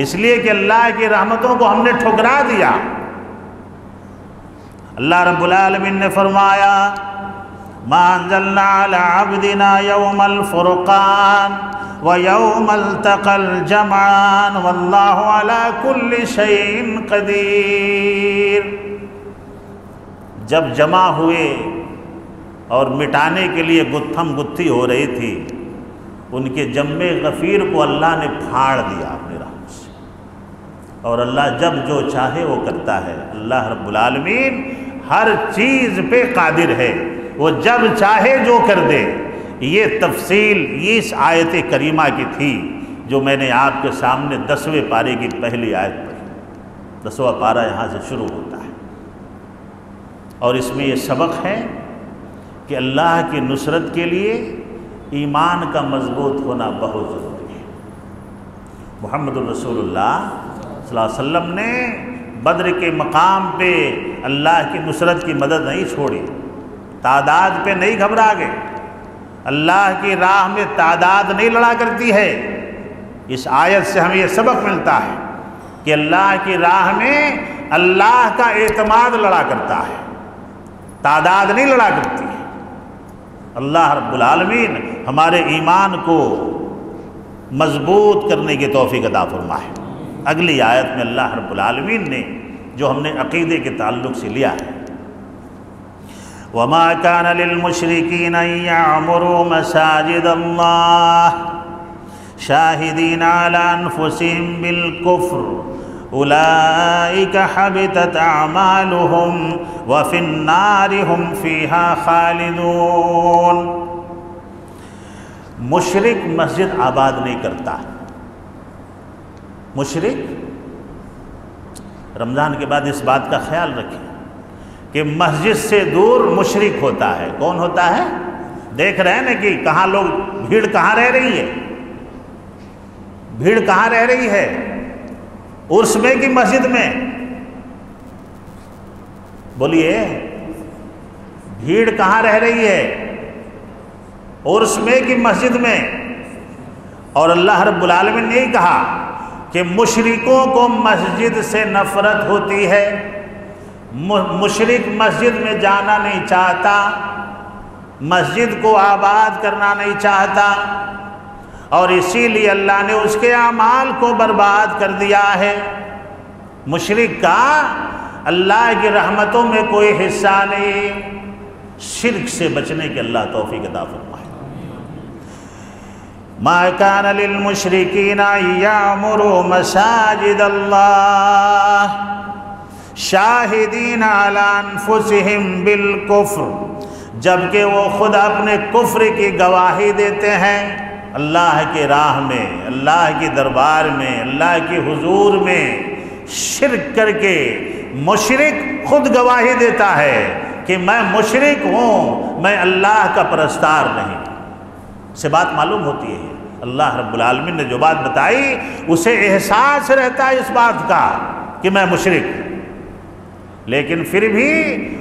اس لیے کہ اللہ کی رحمتوں کو ہم نے ٹھکرا دیا۔ اللہ رب العالمین نے فرمایا ما انزلنا علی عبدنا یوم الفرقان ویوم التقى الجمعان واللہ علی کل شیء قدیر۔ جب جمع ہوئے اور مٹانے کے لیے گتھم گتھی ہو رہی تھی، ان کے جم غفیر کو اللہ نے پھاڑ دیا اپنی رحمت سے، اور اللہ جب جو چاہے وہ کرتا ہے۔ اللہ رب العالمین ہر چیز پہ قادر ہے، وہ جب چاہے جو کر دے۔ یہ تفصیل اس آیت کریمہ کی تھی جو میں نے آپ کے سامنے 10ویں پارے کی پہلی آیت پڑھی۔ 10واں پارہ یہاں سے شروع ہوتا ہے، اور اس میں یہ سبق ہے کہ اللہ کی نصرت کے لیے ایمان کا مضبوط ہونا بہت ضروری ہے۔ محمد الرسول اللہ صلی اللہ علیہ وسلم نے بدر کے مقام پہ اللہ کی نصرت کی مدد نہیں چھوڑی، تعداد پہ نہیں گھبرا گئے۔ اللہ کی راہ میں تعداد نہیں لڑا کرتی ہے۔ اس آیت سے ہمیں یہ سبق ملتا ہے کہ اللہ کی راہ میں اللہ کا اعتماد لڑا کرتا ہے، تعداد نہیں لڑا کرتی ہے۔ اللہ رب العالمین ہمارے ایمان کو مضبوط کرنے کی توفیق عطا فرمائے۔ اگلی آیت میں اللہ رب العالمین نے جو ہم نے عقیدے کے تعلق سے لیا ہے، وَمَا كَانَ لِلْمُشْرِكِينَ أَن يَعْمُرُوا مَسَاجِدَ اللَّهِ شَاهِدِينَ عَلَىٰ أَنفُسِهِم بِالْكُفْرِ أُولَٰئِكَ حَبِطَتْ أَعْمَالُهُمْ وَفِي النَّارِ هُمْ فِيهَا خَالِدُونَ۔ مشرک مسجد آباد نہیں کرتا۔ مشرک، رمضان کے بعد اس بات کا خیال رکھیں کہ مسجد سے دور مشرک ہوتا ہے۔ کون ہوتا ہے؟ دیکھ رہے ہیں نا کہ کہاں لوگ، بھیڑ کہاں رہ رہی ہے، بھیڑ کہاں رہ رہی ہے؟ عرس میں کی مسجد میں؟ بولیے، بھیڑ کہاں رہ رہی ہے؟ عرس میں کی مسجد میں؟ اور اللہ رب العالمین نے یہ کہا کہ مشرکوں کو مسجد سے نفرت ہوتی ہے، مشرک مسجد میں جانا نہیں چاہتا، مسجد کو آباد کرنا نہیں چاہتا، اور اسی لیے اللہ نے اس کے اعمال کو برباد کر دیا ہے۔ مشرک کا اللہ کی رحمتوں میں کوئی حصہ نہیں۔ شرک سے بچنے کے اللہ توفیق عطا فرمائے۔ مَا كَانَ لِلْمُشْرِكِينَ أَن يَعْمُرُوا مَسَاجِدَ اللَّهِ شَاهِدِينَ عَلَىٰ أَنفُسِهِم بِالْكُفْرِ، جبکہ وہ خود اپنے کفر کی گواہی دیتے ہیں اللہ کے راہ میں، اللہ کے دربار میں، اللہ کے حضور میں شرک کر کے مشرک خود گواہی دیتا ہے کہ میں مشرک ہوں، میں اللہ کا پرستار نہیں۔ سے بات معلوم ہوتی ہے اللہ رب العالمین نے جو بات بتائی اسے احساس رہتا ہے اس بات کا کہ میں مشرک ہوں، لیکن پھر بھی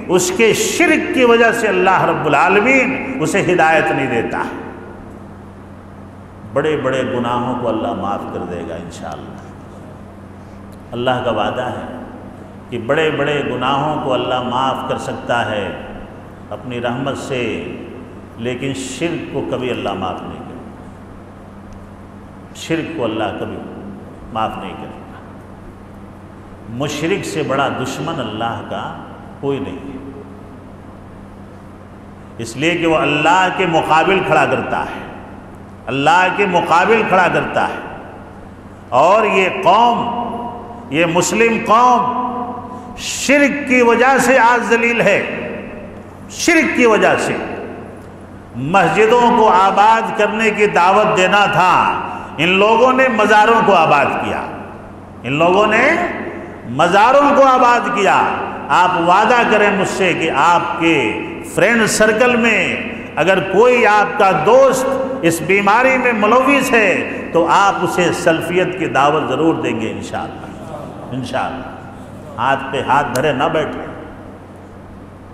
اس کے شرک کی وجہ سے اللہ رب العالمین اسے ہدایت نہیں دیتا۔ بڑے بڑے گناہوں کو اللہ معاف کر دے گا انشاءاللہ۔ اللہ کا وعدہ ہے کہ بڑے بڑے گناہوں کو اللہ معاف کر سکتا ہے اپنی رحمت سے، لیکن شرک کو کبھی اللہ معاف نہیں کرے۔ شرک کو اللہ کبھی معاف نہیں کرے گا۔ مشرک سے بڑا دشمن اللہ کا کوئی نہیں ہے، اس لیے کہ وہ اللہ کے مقابل کھڑا کرتا ہے، اللہ کے مقابل کھڑا کرتا ہے۔ اور یہ قوم، یہ مسلم قوم شرک کی وجہ سے آج ذلیل ہے، شرک کی وجہ سے۔ مسجدوں کو آباد کرنے کی دعوت دینا تھا، ان لوگوں نے مزاروں کو آباد کیا، ان لوگوں نے مزاروں کو آباد کیا۔ آپ وعدہ کریں مجھ سے کہ آپ کے فرینڈ سرکل میں اگر کوئی آپ کا دوست اس بیماری میں ملوث ہے تو آپ اسے سلفیت کی دعوت ضرور دیں گے انشاءاللہ، انشاءاللہ۔ ہاتھ پہ ہاتھ دھرے نہ بیٹھے،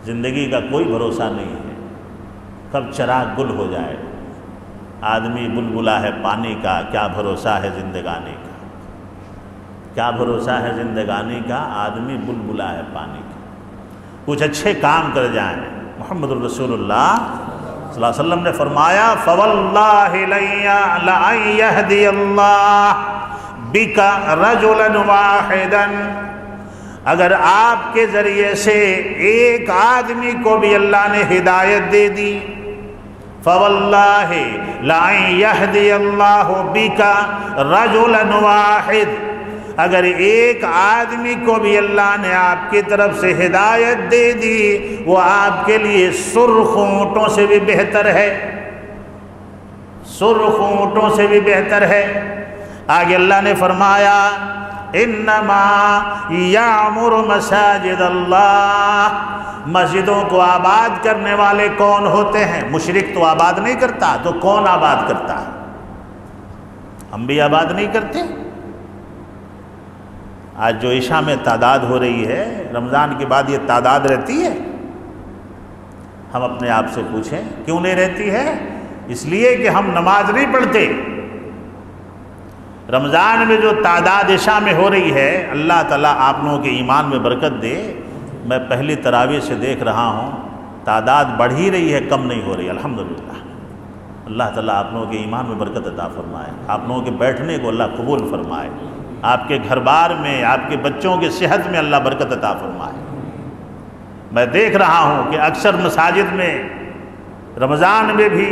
زندگی کا کوئی بھروسہ نہیں ہے، کب چراغ گل ہو جائے۔ آدمی بلبلا ہے پانی کا، کیا بھروسہ ہے زندگانی کا، کیا بھروسہ ہے زندگانی کا، آدمی بلبلا ہے پانی کا۔ کچھ اچھے کام کر جائیں۔ محمد الرسول اللہ صلی اللہ علیہ وسلم نے فرمایا فواللہ لَأَن يَهْدِيَ اللَّهُ بِكَ رَجُلًا وَاحِدًا، اگر آپ کے ذریعے سے ایک آدمی کو بھی اللہ نے ہدایت دے دی، فواللہ لَأَن يَهْدِيَ اللَّهُ بِكَ رَجُلًا وَاحِدًا، اگر ایک آدمی کو بھی اللہ نے آپ کی طرف سے ہدایت دے دی، وہ آپ کے لیے سرخ اونٹوں سے بھی بہتر ہے، سرخ اونٹوں سے بھی بہتر ہے۔ آگے اللہ نے فرمایا انما یعمر مساجد اللہ، مسجدوں کو آباد کرنے والے کون ہوتے ہیں؟ مشرک تو آباد نہیں کرتا، تو کون آباد کرتا ہے؟ ہم بھی آباد نہیں کرتے۔ آج جو عشاء میں تعداد ہو رہی ہے، رمضان کے بعد یہ تعداد رہتی ہے؟ ہم اپنے آپ سے پوچھیں کیوں نہیں رہتی ہے؟ اس لیے کہ ہم نماز نہیں پڑھتے۔ رمضان میں جو تعداد عشاء میں ہو رہی ہے، اللہ تعالیٰ آپ لوگوں کے ایمان میں برکت دے۔ میں پہلی تراویح سے دیکھ رہا ہوں تعداد بڑھ ہی رہی ہے، کم نہیں ہو رہی، الحمدللہ۔ اللہ تعالیٰ آپ لوگوں کے ایمان میں برکت عطا فرمائے، آپ لوگوں کے بیٹھنے کو اللہ قبول فرمائے، آپ کے گھر بار میں، آپ کے بچوں کی صحت میں اللہ برکت عطا فرمائے۔ میں دیکھ رہا ہوں کہ اکثر مساجد میں رمضان میں بھی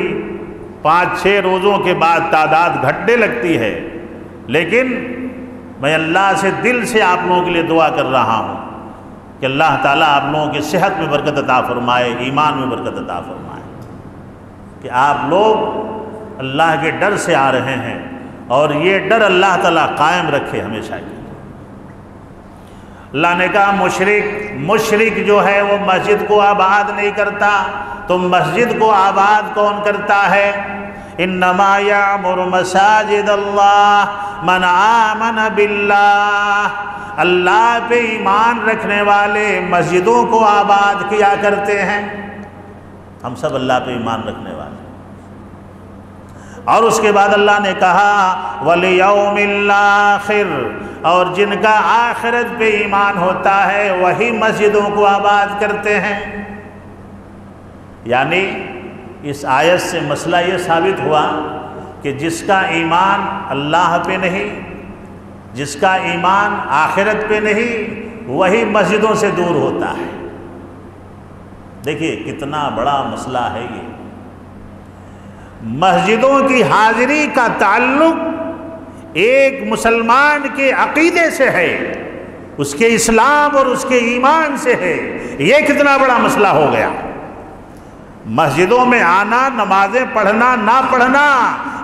5-6 روزوں کے بعد تعداد گھٹنے لگتی ہے، لیکن میں اللہ سے دل سے آپ لوگوں کے لیے دعا کر رہا ہوں کہ اللہ تعالیٰ آپ لوگوں کی صحت میں برکت عطا فرمائے، ایمان میں برکت عطا فرمائے، کہ آپ لوگ اللہ کے ڈر سے آ رہے ہیں، اور یہ ڈر اللہ تعالیٰ قائم رکھے ہمیشہ کے۔ اللہ نے کہا مشرک جو ہے وہ مسجد کو آباد نہیں کرتا، تو مسجد کو آباد کون کرتا ہے؟ انما یعمر مساجد اللہ من آمن باللہ، اللہ پہ ایمان رکھنے والے مسجدوں کو آباد کیا کرتے ہیں۔ ہم سب اللہ پہ ایمان رکھنے والے۔ اور اس کے بعد اللہ نے کہا وَلِيَوْمِ الْآخِرِ، اور جن کا آخرت پہ ایمان ہوتا ہے وہی مسجدوں کو آباد کرتے ہیں۔ یعنی اس آیت سے مسئلہ یہ ثابت ہوا کہ جس کا ایمان اللہ پہ نہیں، جس کا ایمان آخرت پہ نہیں، وہی مسجدوں سے دور ہوتا ہے۔ دیکھیے کتنا بڑا مسئلہ ہے یہ۔ مسجدوں کی حاضری کا تعلق ایک مسلمان کے عقیدے سے ہے، اس کے اسلام اور اس کے ایمان سے ہے۔ یہ کتنا بڑا مسئلہ ہو گیا۔ مسجدوں میں آنا، نمازیں پڑھنا نہ پڑھنا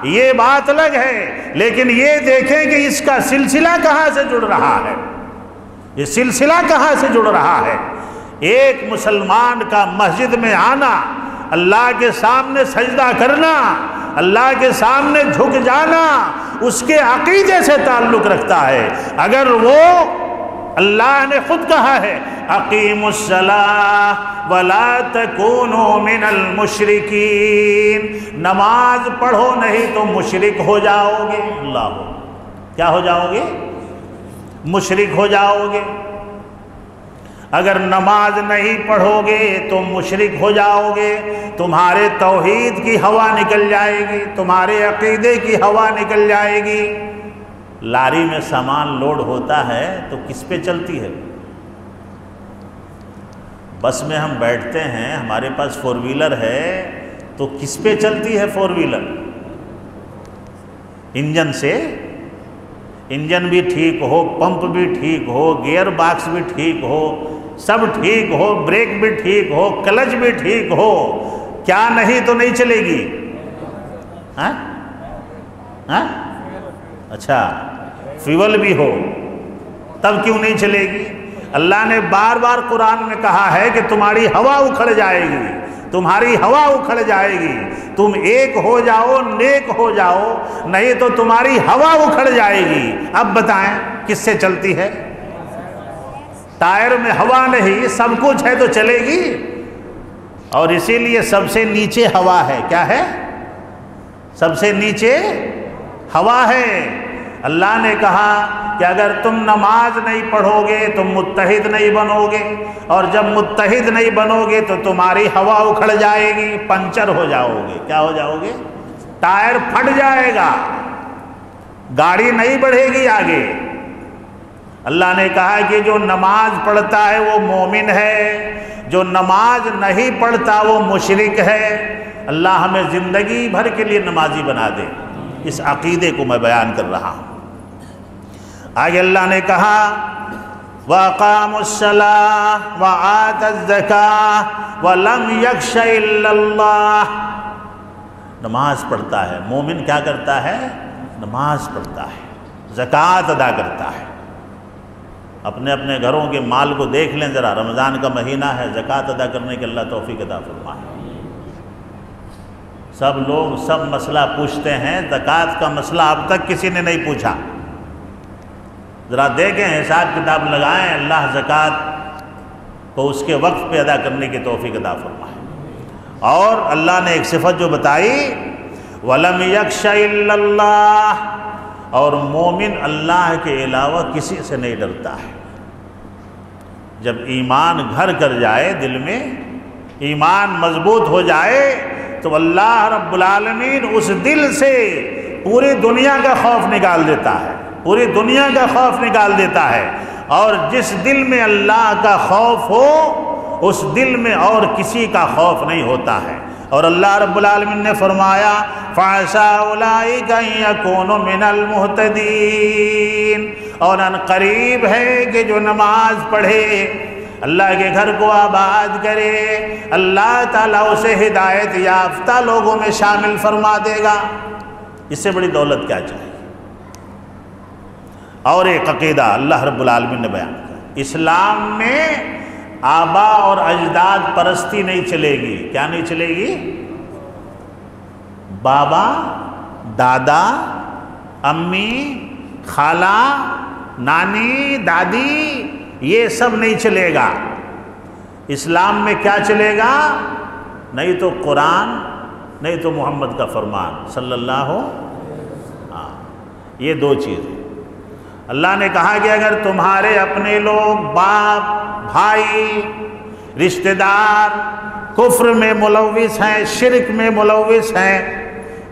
یہ بات الگ ہے، لیکن یہ دیکھیں کہ اس کا سلسلہ کہاں سے جڑ رہا ہے۔ یہ سلسلہ کہاں سے جڑ رہا ہے؟ ایک مسلمان کا مسجد میں آنا، اللہ کے سامنے سجدہ کرنا، اللہ کے سامنے جھک جانا، اس کے عقیدے سے تعلق رکھتا ہے۔ اگر وہ اللہ نے خود کہا ہے اقیموا الصلاۃ ولا تکونوا من المشرکین، نماز پڑھو نہیں تو مشرک ہو جاؤ گے۔ اللہ، کیا ہو جاؤ گے؟ مشرک ہو جاؤ گے۔ اگر نماز نہیں پڑھو گے تو مشرک ہو جاؤ گے، تمہارے توحید کی ہوا نکل جائے گی، تمہارے عقیدے کی ہوا نکل جائے گی۔ لاری میں سامان لوڈ ہوتا ہے تو کس پہ چلتی ہے؟ بس میں ہم بیٹھتے ہیں، ہمارے پاس فور ویلر ہے تو کس پہ چلتی ہے فور ویلر؟ انجن سے۔ انجن بھی ٹھیک ہو، پمپ بھی ٹھیک ہو، گیئر باکس بھی ٹھیک ہو، سب ٹھیک ہو، بریک بھی ٹھیک ہو، کلچ بھی ٹھیک ہو، کیا نہیں تو نہیں چلے گی؟ ہاں؟ اچھا، فیول بھی ہو تب کیوں نہیں چلے گی؟ اللہ نے بار بار قرآن میں کہا ہے کہ تمہاری ہوا اکھڑ جائے گی، تمہاری ہوا اکھڑ جائے گی، تم ایک ہو جاؤ، نیک ہو جاؤ، نہیں تو تمہاری ہوا اکھڑ جائے گی۔ اب بتائیں کس سے چلتی ہے؟ ٹائر میں ہوا نہیں، سب کچھ ہے تو چلے گی۔ اور اسی لیے سب سے نیچے ہوا ہے۔ کیا ہے؟ سب سے نیچے ہوا ہے۔ اللہ نے کہا کہ اگر تم نماز نہیں پڑھو گے تو متحد نہیں بنو گے، اور جب متحد نہیں بنو گے تو تمہاری ہوا اکھڑ جائے گی، پنچر ہو جاؤ گے۔ کیا ہو جاؤ گے؟ ٹائر پھٹ جائے گا، گاڑی نہیں بڑھے گی آگے۔ اللہ نے کہا کہ جو نماز پڑھتا ہے وہ مومن ہے، جو نماز نہیں پڑھتا وہ مشرک ہے۔ اللہ ہمیں زندگی بھر کے لیے نمازی بنا دے۔ اس عقیدے کو میں بیان کر رہا ہوں۔ آگے اللہ نے کہا وَأَقَامُوا الصَّلَاةَ وَآتَوا الزَّكَاةَ وَلَمْ يَخْشَ إِلَّا اللَّهَ۔ نماز پڑھتا ہے مومن، کیا کرتا ہے؟ نماز پڑھتا ہے، زکوٰۃ ادا کرتا ہے۔ اپنے اپنے گھروں کے مال کو دیکھ لیں ذرا، رمضان کا مہینہ ہے، زکوٰۃ ادا کرنے کے اللہ توفیق عطا فرمائے۔ سب لوگ سب مسئلہ پوچھتے ہیں، زکوٰۃ کا مسئلہ اب تک کسی نے نہیں پوچھا۔ ذرا دیکھیں، حساب کتاب لگائیں، اللہ زکوٰۃ کو اس کے وقت پہ ادا کرنے کی توفیق عطا فرمائے۔ اور اللہ نے ایک صفت جو بتائی وَلَمْ يَخْشَ إِلَّا اللَّهَ، اور مومن اللہ کے علاوہ کسی سے نہیں ڈرتا ہے۔ جب ایمان گھر کر جائے، دل میں ایمان مضبوط ہو جائے تو اللہ رب العالمین اس دل سے پوری دنیا کا خوف نکال دیتا ہے، پوری دنیا کا خوف نکال دیتا ہے۔ اور جس دل میں اللہ کا خوف ہو اس دل میں اور کسی کا خوف نہیں ہوتا ہے۔ اور اللہ رب العالمین نے فرمایا فَعَسَىٰ أُولَٰئِكَ أَن يَكُونُوا مِنَ الْمُهْتَدِينَ، اور ان قریب ہے کہ جو نماز پڑھے، اللہ کے گھر کو آباد کرے، اللہ تعالیٰ اسے ہدایت یافتہ لوگوں میں شامل فرما دے گا۔ اس سے بڑی دولت کیا چاہیے؟ اور ایک عقیدہ اللہ رب العالمین نے بیان کیا، اسلام میں آبا اور اجداد پرستی نہیں چلے گی۔ کیا نہیں چلے گی؟ بابا، دادا، امی، خالہ، نانی، دادی، یہ سب نہیں چلے گا۔ اسلام میں کیا چلے گا؟ نہیں تو قرآن، نہیں تو محمد کا فرمان صلی اللہ یہ دو چیزیں۔ اللہ نے کہا کہ اگر تمہارے اپنے لوگ، باپ، بھائی، رشتہ دار کفر میں ملوث ہیں، شرک میں ملوث ہیں،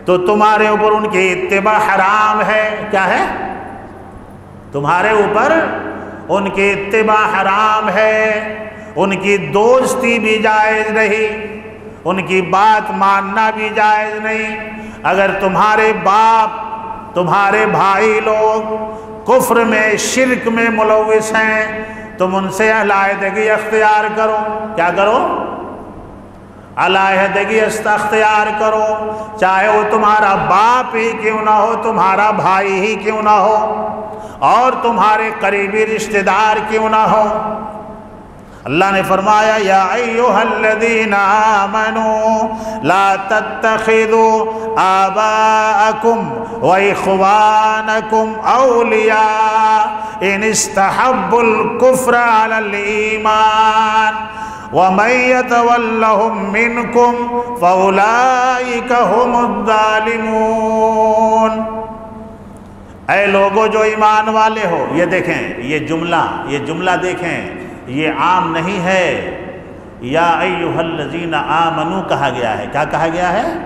تو تمہارے اوپر ان کی اتباع حرام ہے۔ کیا ہے؟ تمہارے اوپر ان کی اتباع حرام ہے، ان کی دوستی بھی جائز نہیں، ان کی بات ماننا بھی جائز نہیں۔ اگر تمہارے باپ، تمہارے بھائی لوگ کفر میں، شرک میں ملوث ہیں، تم ان سے علیحدگی اختیار کرو۔ کیا کرو؟ علیحدگی اختیار کرو، چاہے وہ تمہارا باپ ہی کیوں نہ ہو، تمہارا بھائی ہی کیوں نہ ہو، اور تمہارے قریبی رشتہ دار کیوں نہ ہو۔ اللہ نے فرمایا یا ایھا الذین آمنوا لا تتخذوا آباءکم واخوانکم اولیاء ان استحبوا الکفر علی الایمان ومن یتولہم منکم فاولئک هم الظالمون۔ اے لوگو جو ایمان والے ہو، یہ دیکھیں یہ جملہ دیکھیں، یہ عام نہیں ہے، یا ایھا الذین آمنوا کہا گیا ہے۔ کیا کہا گیا ہے؟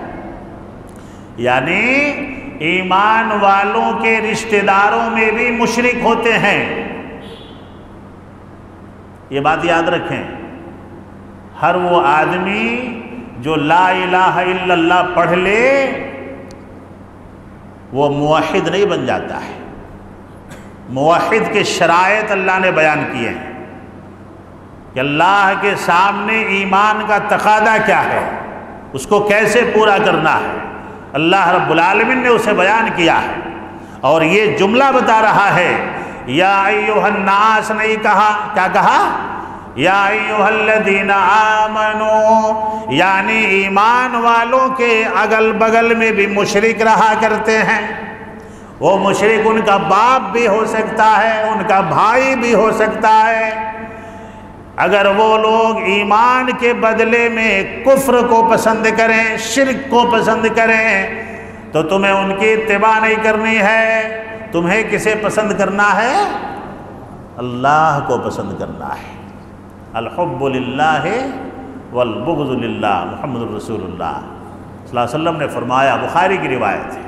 یعنی ایمان والوں کے رشتہ داروں میں بھی مشرک ہوتے ہیں، یہ بات یاد رکھیں۔ ہر وہ آدمی جو لا الہ الا اللہ پڑھ لے وہ موحد نہیں بن جاتا ہے۔ موحد کے شرائط اللہ نے بیان کیے ہیں کہ اللہ کے سامنے ایمان کا تقاضا کیا ہے، اس کو کیسے پورا کرنا ہے، اللہ رب العالمین نے اسے بیان کیا ہے۔ اور یہ جملہ بتا رہا ہے، یا ایھا الناس نہیں کہا، کیا کہا؟ یا ایھا الذین آمنوا، یعنی ایمان والوں کے اگل بغل میں بھی مشرک رہا کرتے ہیں۔ وہ مشرک ان کا باپ بھی ہو سکتا ہے، ان کا بھائی بھی ہو سکتا ہے۔ اگر وہ لوگ ایمان کے بدلے میں کفر کو پسند کریں، شرک کو پسند کریں، تو تمہیں ان کی اتباع نہیں کرنی ہے، تمہیں کسے پسند کرنا ہے؟ اللہ کو پسند کرنا ہے۔ الحب للہ والبغض للہ، محمد الرسول اللہ صلی اللہ علیہ وسلم نے فرمایا، بخاری کی روایت ہے،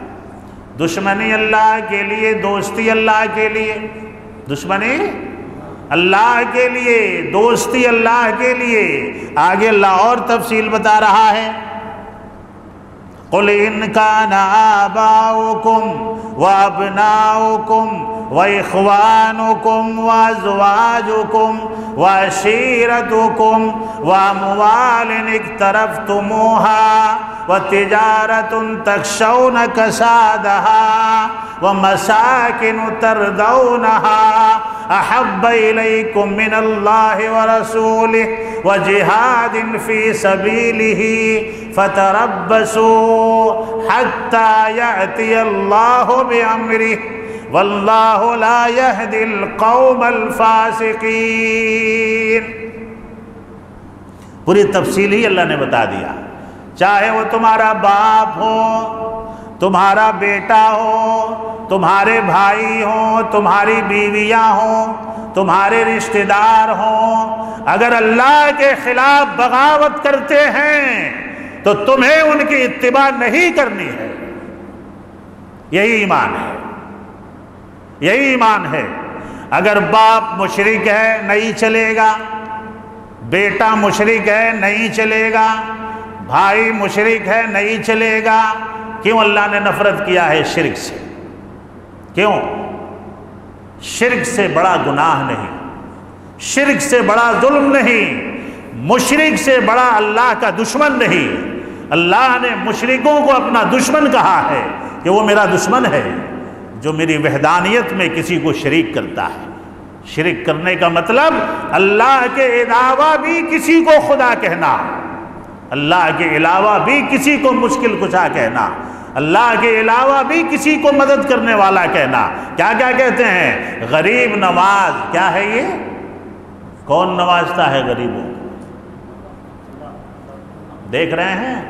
دشمنی اللہ کے لیے، دوستی اللہ کے لیے، دشمنی اللہ کے لیے، دوستی اللہ کے لیے۔ آگے اللہ اور تفصیل بتا رہا ہے، قُلْ إِنْ كَانَ آبَاؤُكُمْ وَأَبْنَاؤُكُمْ وَإِخْوَانُكُمْ وَأَزْوَاجُكُمْ وَعَشِيرَتُكُمْ وَأَمْوَالٍ اقْتَرَفْتُمُوهَا وَتِجَارَةٌ تَخْشَوْنَ كَسَادَهَا وَمَسَاكِنُ تَرْضَوْنَهَا أَحَبَّ إِلَيْكُم مِّنَ اللَّهِ وَرَسُولِهِ وَجِهَادٍ فِي سَبِيلِهِ فَتَرَبَّصُوا حَتَّى يَأْتِيَ اللَّهُ بِأَمْرِهِ وَاللَّهُ لَا يَهْدِي الْقَوْمَ الْفَاسِقِينَ۔ پوری تفصیل ہی اللہ نے بتا دیا، چاہے وہ تمہارا باپ ہو، تمہارا بیٹا ہو، تمہارے بھائی ہوں، تمہاری بیویاں ہوں، تمہارے رشتہ دار ہوں، اگر اللہ کے خلاف بغاوت کرتے ہیں تو تمہیں ان کی اتباع نہیں کرنی ہے۔ یہی ایمان ہے، یہی ایمان ہے۔ اگر باپ مشرک ہے نہیں چلے گا، بیٹا مشرک ہے نہیں چلے گا، بھائی مشرک ہے نہیں چلے گا۔ کیوں اللہ نے نفرت کیا ہے شرک سے؟ کیوں؟ شرک سے بڑا گناہ نہیں، شرک سے بڑا ظلم نہیں، مشرک سے بڑا اللہ کا دشمن نہیں۔ اللہ نے مشرکوں کو اپنا دشمن کہا ہے کہ وہ میرا دشمن ہے جو میری وحدانیت میں کسی کو شریک کرتا ہے۔ شرک کرنے کا مطلب اللہ کے علاوہ بھی کسی کو خدا کہنا، اللہ کے علاوہ بھی کسی کو مشکل کشا کہنا، اللہ کے علاوہ بھی کسی کو مدد کرنے والا کہنا۔ کیا کیا کہتے ہیں؟ غریب نواز۔ کیا ہے یہ؟ کون نوازتا ہے غریبوں کو؟ دیکھ رہے ہیں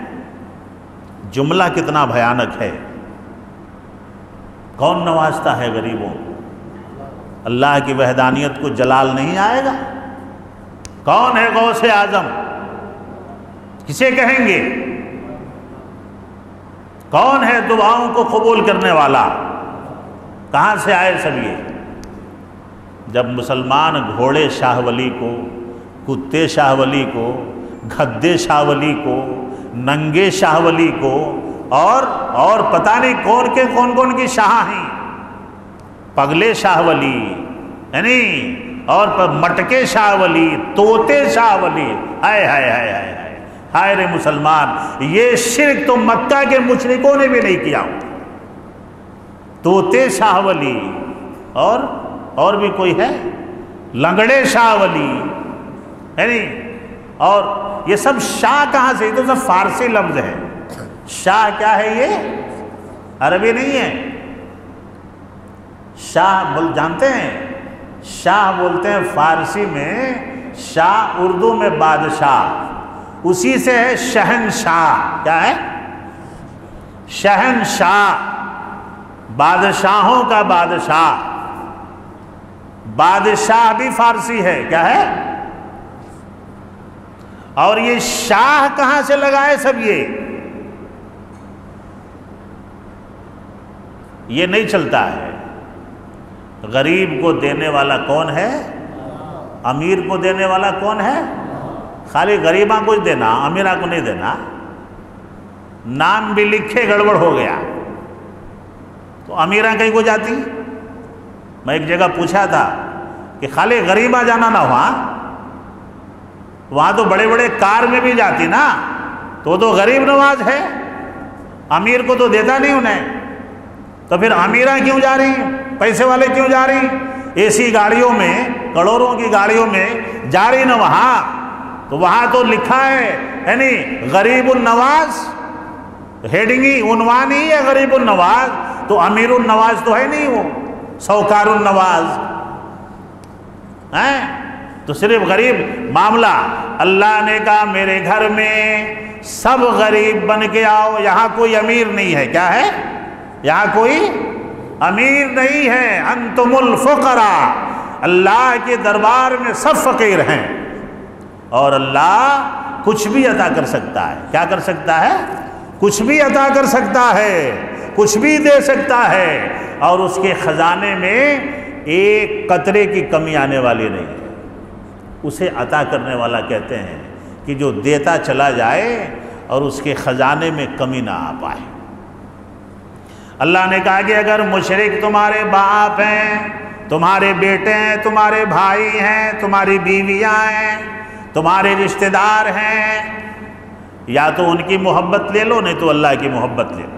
جملہ کتنا بھیانک ہے۔ کون نوازتا ہے غریبوں کو؟ اللہ کی وحدانیت کو جلال نہیں آئے گا؟ کون ہے غوث اعظم؟ کسے کہیں گے؟ کون ہے دعاؤں کو قبول کرنے والا؟ کہاں سے آئے سب یہ؟ جب مسلمان گھوڑے شاہ ولی کو، کتے شاہ ولی کو، گھدے شاہ ولی کو، ننگے شاہ ولی کو، اور پتہ نہیں کون کی شاہ ہیں، پگلے شاہ ولی یعنی اور مٹکے شاہ ولی، طوطے شاہ ولی، ہائے ہائے ہائے ہائے، ہائے رے مسلمان، یہ شرک تو مکہ کے مشرکوں نے بھی نہیں کیا۔ طوطے شاہ ولی اور بھی کوئی ہے، لنگڑے شاہ ولی ہے نہیں، اور یہ سب شاہ کہاں سے؟ یہ تو سب فارسی لفظ ہے۔ شاہ کیا ہے؟ یہ عربی نہیں ہے۔ شاہ جانتے ہیں؟ شاہ بولتے ہیں فارسی میں، شاہ اردو میں بادشاہ، اسی سے ہے شہنشاہ۔ کیا ہے؟ شہنشاہ، بادشاہوں کا بادشاہ۔ بادشاہ بھی فارسی ہے، کیا ہے؟ اور یہ شاہ کہاں سے لگائے سب؟ یہ نہیں چلتا ہے۔ غریب کو دینے والا کون ہے؟ امیر کو دینے والا کون ہے؟ خالی غریباں کو دینا، امیرہ کو نہیں دینا۔ نام بھی لکھے گڑبڑ ہو گیا تو امیرہ کہیں کو جاتی؟ میں ایک جگہ پوچھا تھا کہ خالی غریبہ جانا نہ وہاں تو بڑے بڑے کار میں بھی جاتی نا، تو غریب نواز ہے، امیر کو تو دیتا نہیں انہیں، تو پھر امیرہ کیوں جا رہی؟ پیسے والے کیوں جا رہی؟ اے سی گاڑیوں میں، کروڑوں کی گاڑیوں میں جا رہی نا وہاں، تو وہاں تو لکھا ہے نہیں غریب النواز، ہیڈنگ ہی عنوان ہی ہے غریب النواز، تو امیر النواز تو ہے نہیں، وہ سوکار النواز ہیں، تو صرف غریب معاملہ۔ اللہ نے کہا میرے گھر میں سب غریب بن کے آؤ، یہاں کوئی امیر نہیں ہے۔ کیا ہے؟ یہاں کوئی امیر نہیں ہے۔ انتم الفقراء، اللہ کے دربار میں سب فقیر ہیں، اور اللہ کچھ بھی عطا کر سکتا ہے۔ کیا کر سکتا ہے؟ کچھ بھی عطا کر سکتا ہے، کچھ بھی دے سکتا ہے، اور اس کے خزانے میں ایک قطرے کی کمی آنے والی نہیں ہے۔ اسے عطا کرنے والا کہتے ہیں کہ جو دیتا چلا جائے اور اس کے خزانے میں کمی نہ آ پائے۔ اللہ نے کہا کہ اگر مشرک تمہارے باپ ہیں، تمہارے بیٹے ہیں، تمہارے بھائی ہیں، تمہاری بیویاں ہیں، تمہارے رشتہ دار ہیں، یا تو ان کی محبت لے لو، نہیں تو اللہ کی محبت لے لو۔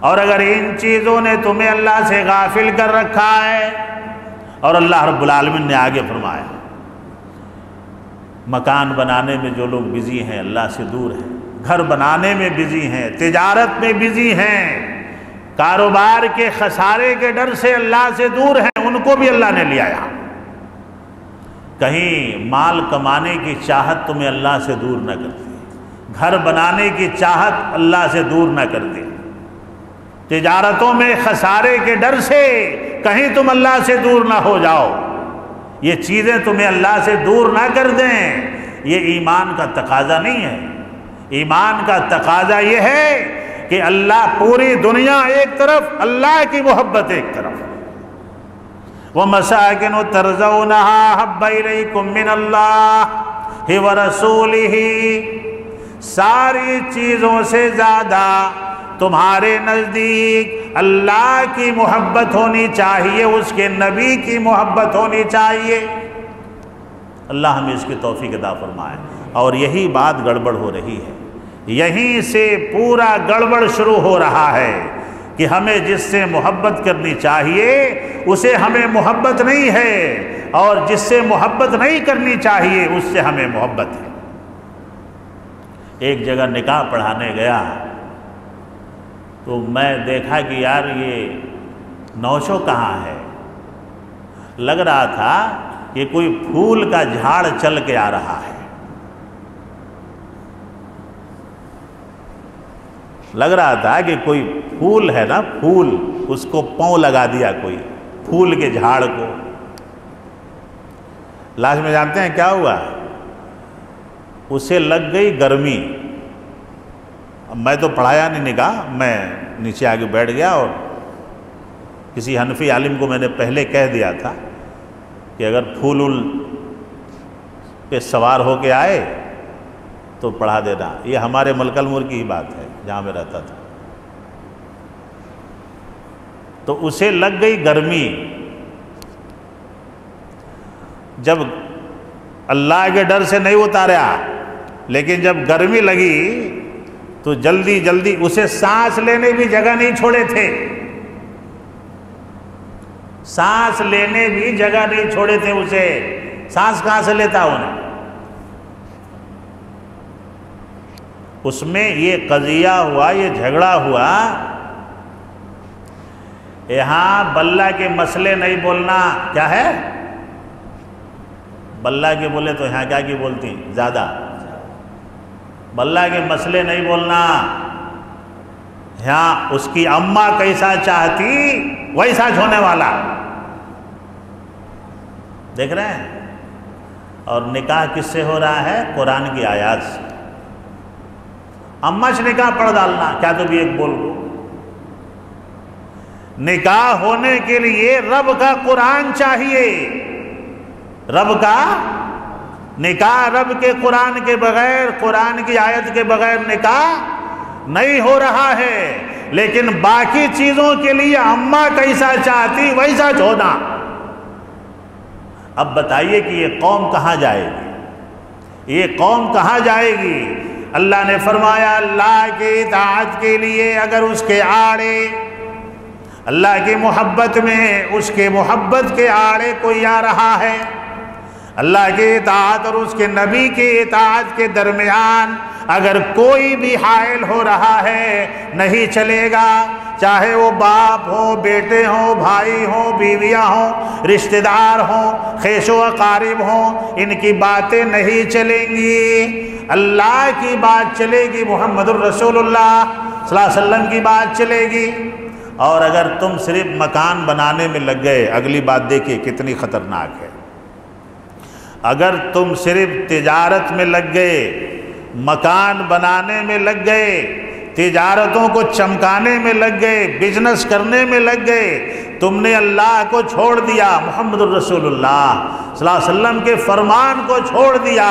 اور اگر ان چیزوں نے تمہیں اللہ سے غافل کر رکھا ہے، اور اللہ رب العالمین نے آگے فرمایا مکان بنانے میں جو لوگ بزی ہیں اللہ سے دور ہیں، گھر بنانے میں بزی ہیں، تجارت میں بزی ہیں، کاروبار کے خسارے کے ڈر سے اللہ سے دور ہیں، ان کو بھی اللہ نے لیا یہاں۔ کہیں مال کمانے کی چاہت تمہیں اللہ سے دور نہ کر دے، گھر بنانے کی چاہت اللہ سے دور نہ کر دے، تجارتوں میں خسارے کے ڈر سے کہیں تم اللہ سے دور نہ ہو جاؤ، یہ چیزیں تمہیں اللہ سے دور نہ کر دیں۔ یہ ایمان کا تقاضا نہیں ہے۔ ایمان کا تقاضا یہ ہے کہ اللہ پوری دنیا ایک طرف، اللہ کی محبت ایک طرف۔ وَمَسَاكِنُ تَرْضَوْنَهَا أَحَبَّ إِلَيْكُم مِّنَ اللَّهِ وَرَسُولِهِ، ساری چیزوں سے زیادہ تمہارے نزدیک اللہ کی محبت ہونی چاہیے، اس کے نبی کی محبت ہونی چاہیے۔ اللہ ہمیں اس کی توفیق عطا فرمائے۔ اور یہی بات گڑبڑ ہو رہی ہے، یہیں سے پورا گڑبڑ شروع ہو رہا ہے کہ ہمیں جس سے محبت کرنی چاہیے اسے ہمیں محبت نہیں ہے، اور جس سے محبت نہیں کرنی چاہیے اس سے ہمیں محبت ہے۔ ایک جگہ نکاح پڑھانے گیا تو میں دیکھا کہ یار یہ نوشو کہاں ہے؟ لگ رہا تھا کہ کوئی پھول کا جھاڑ چل کے آ رہا ہے، لگ رہا تھا کہ کوئی پھول ہے نا، پھول، اس کو پاؤں لگا دیا کوئی پھول کے جھاڑ کو۔ لاسٹ میں جانتے ہیں کیا ہوا؟ اسے لگ گئی گرمی۔ میں تو پڑھایا نہیں نکاح، میں نیچے آگے بیٹھ گیا، اور کسی حنفی عالم کو میں نے پہلے کہہ دیا تھا کہ اگر پھول پہ سوار ہو کے آئے تو پڑھا دینا۔ یہ ہمارے ملک المور کی ہی بات ہے جہاں میں رہتا تھا۔ تو اسے لگ گئی گرمی۔ جب اللہ کے ڈر سے نہیں اتارا لیکن جب گرمی لگی تو جلدی جلدی اسے سانس لینے بھی جگہ نہیں چھوڑے تھے، سانس لینے بھی جگہ نہیں چھوڑے تھے اسے، سانس کہاں سے لیتا انہیں؟ اس میں یہ قضیہ ہوا، یہ جھگڑا ہوا، یہاں بلّہ کے مسئلے نہیں بولنا، کیا ہے؟ بلّہ کے بولے تو یہاں کیا کی بولتی؟ زیادہ۔ بلّہ کے مسئلے نہیں بولنا، یہاں اس کی اماں کیسا چاہتی ویسا ہونے والا، دیکھ رہے ہیں؟ اور نکاح کس سے ہو رہا ہے؟ قرآن کی آیات سے۔ اماں سے نکاح پڑھ ڈالنا، کیا تو بھی ایک بول گو؟ نکاح ہونے کے لیے رب کا قرآن چاہیے، رب کا نکاح، رب کے قرآن کے بغیر، قرآن کی آیت کے بغیر نکاح نہیں ہو رہا ہے۔ لیکن باقی چیزوں کے لیے اماں کیسا چاہتی ویسا ہونا۔ اب بتائیے کہ یہ قوم کہاں جائے گی؟ یہ قوم کہاں جائے گی؟ اللہ نے فرمایا اللہ کی اطاعت کے لیے اگر اس کے آڑے، اللہ کی محبت میں اس کے محبت کے آڑے کوئی آ رہا ہے، اللہ کی اطاعت اور اس کے نبی کی اطاعت کے درمیان اگر کوئی بھی حائل ہو رہا ہے، نہیں چلے گا، چاہے وہ باپ ہو، بیٹے ہوں، بھائی ہوں، بیویاں ہوں، رشتہ دار ہوں، خیش و اقارب ہوں، ان کی باتیں نہیں چلیں گی، اللہ کی بات چلے گی، محمد الرسول اللہ صلی اللہ علیہ وسلم کی بات چلے گی۔ اور اگر تم صرف مکان بنانے میں لگ گئے، اگلی بات دیکھیے کتنی خطرناک ہے، اگر تم صرف تجارت میں لگ گئے، مکان بنانے میں لگ گئے، تجارتوں کو چمکانے میں لگ گئے، بزنس کرنے میں لگ گئے، تم نے اللہ کو چھوڑ دیا، محمد الرسول اللہ صلی اللہ علیہ وسلم کے فرمان کو چھوڑ دیا۔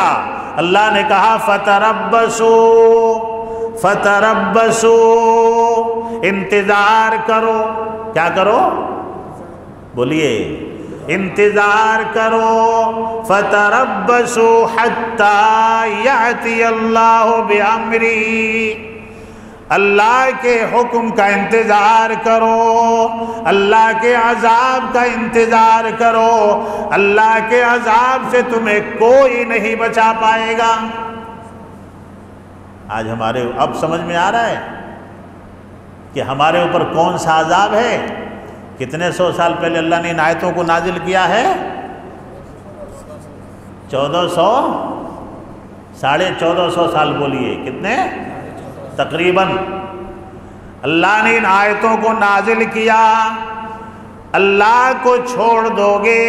اللہ نے کہا فتربصوا انتظار کرو، کیا کرو؟ بولیے، انتظار کرو، فتربصوا حتی یأتی اللہ بامری، اللہ کے حکم کا انتظار کرو، اللہ کے عذاب کا انتظار کرو، اللہ کے عذاب سے تمہیں کوئی نہیں بچا پائے گا۔ آج ہمارے اب سمجھ میں آ رہا ہے کہ ہمارے اوپر کون سا عذاب ہے؟ کتنے سو سال پہلے اللہ نے ان آیتوں کو نازل کیا ہے؟ 1400 1450 سال، بولیے کتنے؟ تقریباً اللہ نے ان آیتوں کو نازل کیا۔ اللہ کو چھوڑ دو گے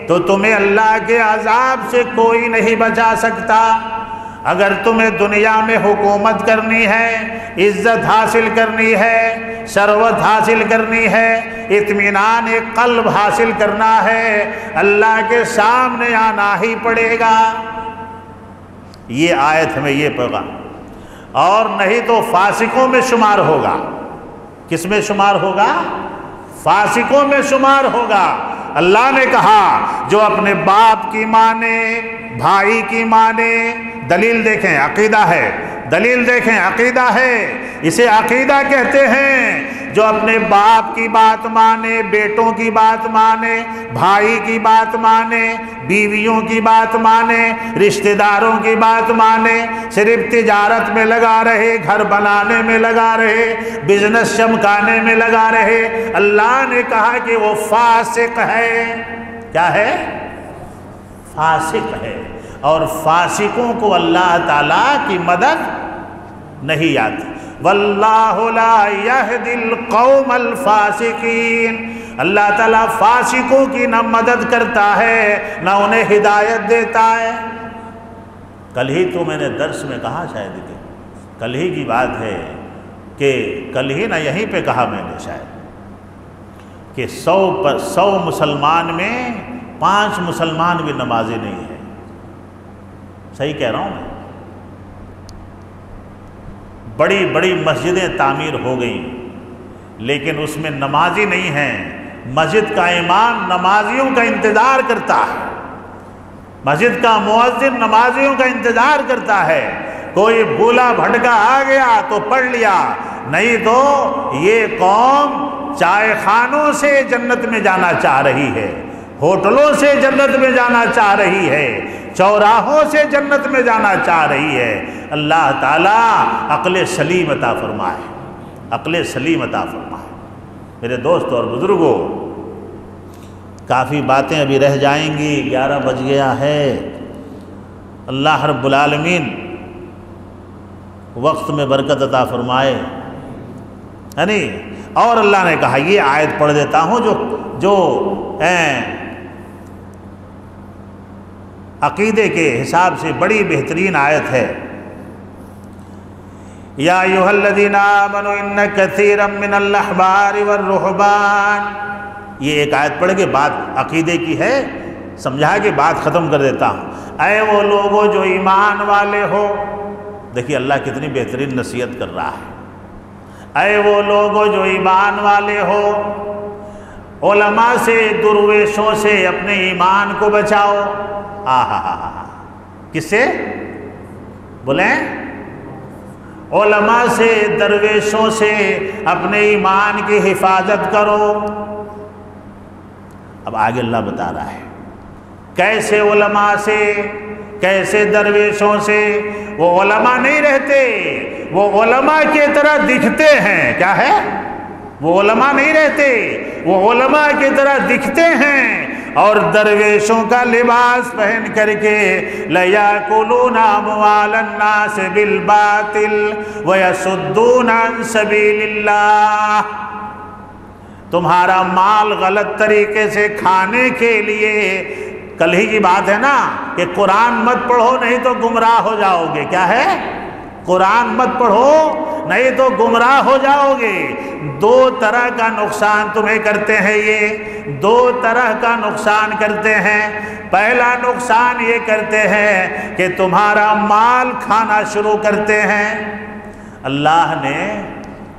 تو تمہیں اللہ کے عذاب سے کوئی نہیں بچا سکتا۔ اگر تمہیں دنیا میں حکومت کرنی ہے، عزت حاصل کرنی ہے، ثروت حاصل کرنی ہے، اطمینان قلب حاصل کرنا ہے، اللہ کے سامنے آنا ہی پڑے گا۔ یہ آیت ہمیں یہ پیغام، اور نہیں تو فاسقوں میں شمار ہوگا۔ کس میں شمار ہوگا؟ فاسقوں میں شمار ہوگا۔ اللہ نے کہا جو اپنے باپ کی مانے، بھائی کی مانے، دلیل دیکھیں عقیدہ ہے، دلیل دیکھیں عقیدہ ہے، اسے عقیدہ کہتے ہیں۔ جو اپنے باپ کی بات مانے، بیٹوں کی بات مانے، بھائی کی بات مانے، بیویوں کی بات مانے، رشتہ داروں کی بات مانے، صرف تجارت میں لگا رہے، گھر بنانے میں لگا رہے، بزنس چمکانے میں لگا رہے، اللہ نے کہا کہ وہ فاسق ہے۔ کیا ہے؟ فاسق ہے۔ اور فاسقوں کو اللہ تعالیٰ کی مدد نہیں آتی۔ واللہ لا یہدی القوم الفاسقین، اللہ تعالیٰ فاسقوں کی نہ مدد کرتا ہے نہ انہیں ہدایت دیتا ہے۔ کل ہی تو میں نے درس میں کہا، شاید کہ کل ہی کی بات ہے کہ کل ہی نہ یہیں پہ کہا میں نے شاید کہ 100 مسلمان میں 5 مسلمان بھی نمازی نہیں ہیں۔ صحیح کہہ رہا ہوں میں؟ بڑی بڑی مسجدیں تعمیر ہو گئیں لیکن اس میں نمازی نہیں ہیں۔ مسجد کا امام نمازیوں کا انتظار کرتا ہے، مسجد کا مؤذن نمازیوں کا انتظار کرتا ہے، کوئی بھولا بھٹکا آ گیا تو پڑھ لیا، نہیں تو یہ قوم چائے خانوں سے جنت میں جانا چاہ رہی ہے، ہوٹلوں سے جنت میں جانا چاہ رہی ہے، چوراہوں سے جنت میں جانا چاہ رہی ہے۔ اللہ تعالیٰ عقل سلیم عطا فرمائے، عقل سلیم عطا فرمائے۔ میرے دوست اور بزرگوں، کافی باتیں ابھی رہ جائیں گی، 11 بج گیا ہے۔ اللہ رب العالمین وقت میں برکت عطا فرمائے، ہے نہیں؟ اور اللہ نے کہا، یہ آیت پڑھ دیتا ہوں جو عقیدے کے حساب سے بڑی بہترین آیت ہے۔ یا ایھا الذین آمنوا ان کثیرا من الاحبار والرہبان، یہ ایک آیت پڑھ کے بات عقیدے کی ہے، سمجھا کے بات ختم کر دیتا ہوں۔ اے وہ لوگوں جو ایمان والے ہو، دیکھیے اللہ کتنی بہترین نصیحت کر رہا ہے۔ اے وہ لوگوں جو ایمان والے ہو، علماء سے درویشوں سے اپنے ایمان کو بچاؤ۔ کس سے بولیں؟ علماء سے، درویشوں سے اپنے ایمان کی حفاظت کرو۔ اب آگے اللہ بتا رہا ہے کیسے علماء سے، کیسے درویشوں سے۔ وہ علماء نہیں رہتے، وہ علماء کی طرح دکھتے ہیں۔ کیا ہے؟ وہ علماء نہیں رہتے، وہ علماء کی طرح دکھتے ہیں، اور درویشوں کا لباس پہن کر کے لَيَأْكُلُونَ أَمْوَالَ النَّاسِ بِالْبَاطِلِ وَيَصُدُّونَ عَنْ سَبِيلِ اللَّهِ، تمہارا مال غلط طریقے سے کھانے کے لیے۔ کل ہی کی بات ہے نا کہ قرآن مت پڑھو نہیں تو گمراہ ہو جاؤ گے۔ کیا ہے؟ قرآن مت پڑھو نہیں تو گمراہ ہو جاؤ گے۔ دو طرح کا نقصان تمہیں کرتے ہیں، یہ دو طرح کا نقصان کرتے ہیں۔ پہلا نقصان یہ کرتے ہیں کہ تمہارا مال کھانا شروع کرتے ہیں۔ اللہ نے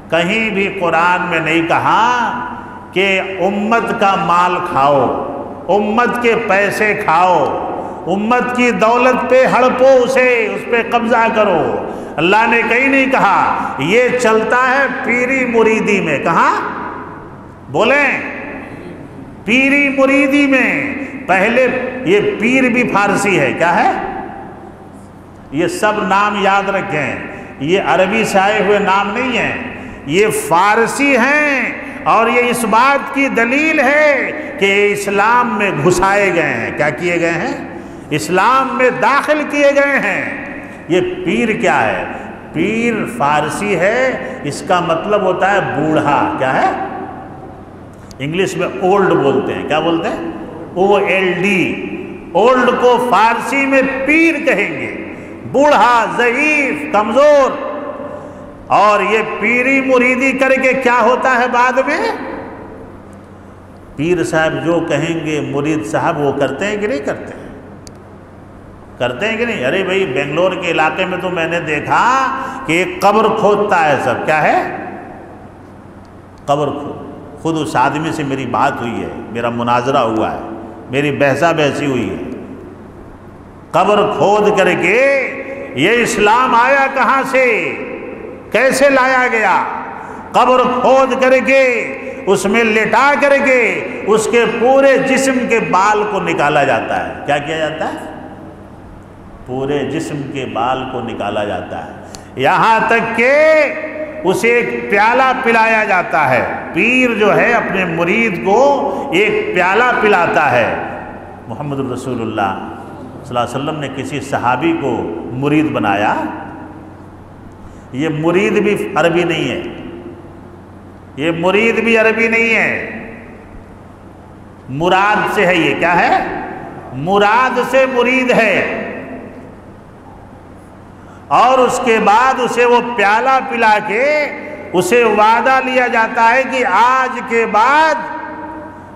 کہیں بھی قرآن میں نہیں کہا کہ امت کا مال کھاؤ، امت کے پیسے کھاؤ، امت کی دولت پہ ہڑپو، اس پہ قبضہ کرو۔ اللہ نے کہیں نہیں کہا۔ یہ چلتا ہے پیری مریدی میں۔ کہاں؟ بولیں، پیری مریدی میں۔ پہلے یہ پیر بھی فارسی ہے۔ کیا ہے؟ یہ سب نام یاد رکھیں، یہ عربی سے آئے ہوئے نام نہیں ہیں، یہ فارسی ہیں، اور یہ اس بات کی دلیل ہے کہ اسلام میں گھسائے گئے ہیں۔ کیا کیے گئے ہیں؟ اسلام میں داخل کیے گئے ہیں۔ یہ پیر کیا ہے؟ پیر فارسی ہے، اس کا مطلب ہوتا ہے بوڑھا۔ کیا ہے؟ انگلش میں اولڈ بولتے ہیں۔ کیا بولتے ہیں؟ OLD۔ اولڈ کو فارسی میں پیر کہیں گے، بوڑھا، ضعیف، کمزور۔ اور یہ پیری مریدی کر کے کیا ہوتا ہے بعد میں؟ پیر صاحب جو کہیں گے مرید صاحب وہ کرتے ہیں کہ نہیں کرتے ہیں؟ کرتے ہیں کہ نہیں؟ ارے بھائی بنگلور کے علاقے میں تو میں نے دیکھا کہ ایک قبر کھودتا ہے سب۔ کیا ہے؟ قبر کھود۔ خود اس آدمی سے میری بات ہوئی ہے، میرا مناظرہ ہوا ہے، میری بحثہ بحثی ہوئی ہے۔ قبر کھود کر کے یہ اسلام آیا کہاں سے؟ کیسے لایا گیا؟ قبر کھود کر کے اس میں لٹا کر کے اس کے پورے جسم کے بال کو نکالا جاتا ہے۔ کیا کیا جاتا ہے؟ پورے جسم کے بال کو نکالا جاتا ہے، یہاں تک کہ اسے ایک پیالہ پلایا جاتا ہے۔ پیر جو ہے اپنے مرید کو ایک پیالہ پلاتا ہے۔ محمد رسول اللہ صلی اللہ علیہ وسلم نے کسی صحابی کو مرید بنایا۔ یہ مرید بھی عربی نہیں ہے، یہ مرید بھی عربی نہیں ہے، مراد سے ہے۔ یہ کیا ہے؟ مراد سے مرید ہے۔ اور اس کے بعد اسے وہ پیالہ پلا کے اسے وعدہ لیا جاتا ہے کہ آج کے بعد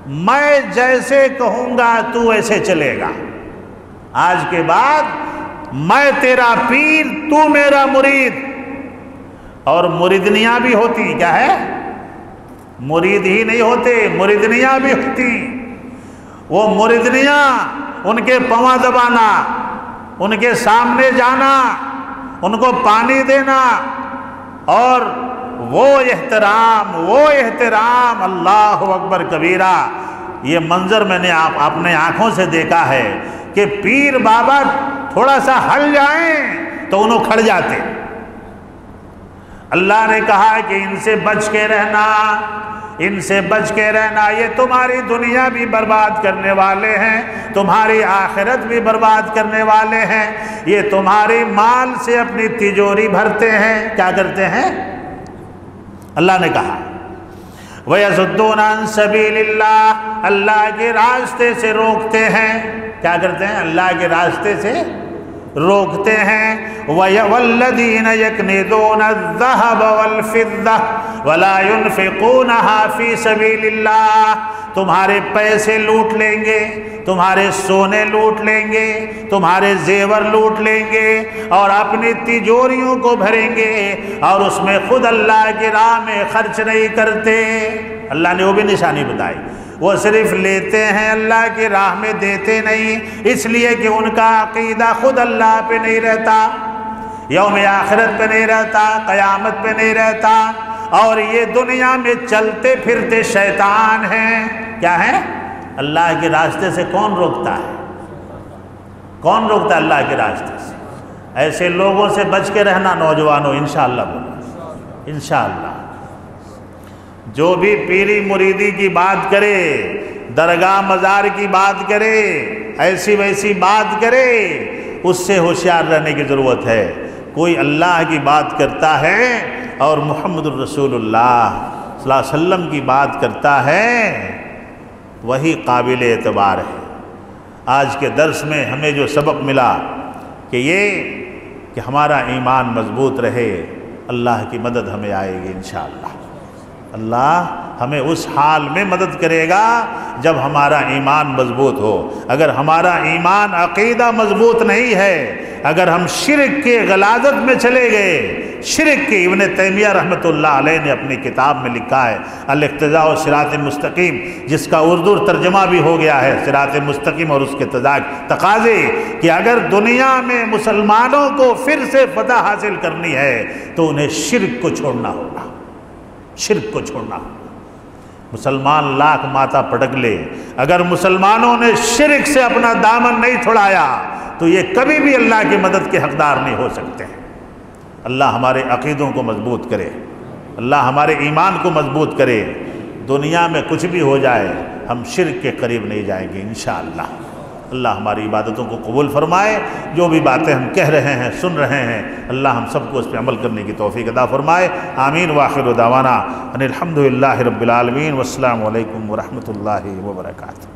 میں جیسے کہوں گا تو ایسے چلے گا۔ آج کے بعد میں تیرا پیر، تو میرا مرید۔ اور مریدنیاں بھی ہوتی۔ کیا ہے؟ مرید ہی نہیں ہوتے، مریدنیاں بھی ہوتی۔ وہ مریدنیاں ان کے پاؤں دبانا، ان کے سامنے جانا، ان کو پانی دینا، اور وہ احترام اللہ اکبر کبیرہ۔ یہ منظر میں نے اپنے آنکھوں سے دیکھا ہے کہ پیر بابا تھوڑا سا ہل جائیں تو انہوں کھڑ جاتے۔ اللہ نے کہا کہ ان سے بچ کے رہنا، ان سے بچ کے رہنا، یہ تمہاری دنیا بھی برباد کرنے والے ہیں، تمہاری آخرت بھی برباد کرنے والے ہیں، یہ تمہاری مال سے اپنی تجوری بھرتے ہیں۔ کیا کرتے ہیں؟ اللہ نے کہا وَيَصُدُّونَ عَن سَبِيلِ اللَّهِ، اللہ کے راستے سے روکتے ہیں۔ کیا کرتے ہیں؟ اللہ کے راستے سے روکتے ہیں۔ وَالَّذِينَ يَكْنِزُونَ الذَّهَبَ وَالْفِضَّةَ وَلَا يُنْفِقُونَهَا فِي سَبِيلِ اللَّهِ، تمہارے پیسے لوٹ لیں گے، تمہارے سونے لوٹ لیں گے، تمہارے زیور لوٹ لیں گے، اور اپنی تجوریوں کو بھریں گے، اور اس میں خود اللہ کی راہ میں خرچ نہیں کرتے۔ اللہ نے وہ بھی نشانی بتائی، وہ صرف لیتے ہیں، اللہ کی راہ میں دیتے نہیں، اس لیے کہ ان کا عقیدہ خود اللہ پہ نہیں رہتا، یوم آخرت پہ نہیں رہتا، قیامت پہ نہیں رہتا، اور یہ دنیا میں چلتے پھرتے شیطان ہیں۔ کیا ہیں؟ اللہ کے راستے سے کون روکتا ہے؟ کون روکتا ہے اللہ کے راستے سے؟ ایسے لوگوں سے بچ کے رہنا نوجوانوں، انشاءاللہ بولو، انشاءاللہ۔ جو بھی پیری مریدی کی بات کرے، درگاہ مزار کی بات کرے، ایسی ویسی بات کرے، اس سے ہوشیار رہنے کی ضرورت ہے۔ کوئی اللہ کی بات کرتا ہے اور محمد الرسول اللہ صلی اللہ علیہ وسلم کی بات کرتا ہے، وہی قابل اعتبار ہے۔ آج کے درس میں ہمیں جو سبق ملا کہ یہ کہ ہمارا ایمان مضبوط رہے، اللہ کی مدد ہمیں آئے گی انشاءاللہ۔ اللہ ہمیں اس حال میں مدد کرے گا جب ہمارا ایمان مضبوط ہو۔ اگر ہمارا ایمان عقیدہ مضبوط نہیں ہے، اگر ہم شرک کے غلاظت میں چلے گئے، شرک کی، ابن تیمیہ رحمۃ اللہ علیہ نے اپنی کتاب میں لکھا ہے الاقتداء صراط مستقیم، جس کا اردو ترجمہ بھی ہو گیا ہے صراط مستقیم اور اس کے تقاضے، کہ اگر دنیا میں مسلمانوں کو پھر سے فتح حاصل کرنی ہے تو انہیں شرک کو چھوڑنا ہوگا، شرک کو چھوڑنا ہوگا۔ مسلمان لاکھ ماتھا پٹک لے، اگر مسلمانوں نے شرک سے اپنا دامن نہیں چھڑایا تو یہ کبھی بھی اللہ کی مدد کے حقدار نہیں ہو سکتے۔ اللہ ہمارے عقیدوں کو مضبوط کرے، اللہ ہمارے ایمان کو مضبوط کرے۔ دنیا میں کچھ بھی ہو جائے ہم شرک کے قریب نہیں جائیں گے انشاءاللہ۔ اللہ ہماری عبادتوں کو قبول فرمائے، جو بھی باتیں ہم کہہ رہے ہیں، سن رہے ہیں، اللہ ہم سب کو اس پہ عمل کرنے کی توفیق عطا فرمائے۔ آمین۔ وآخر دعوانا ان الحمد للہ رب العالمین، والسلام علیکم ورحمۃ اللہ وبرکاتہ۔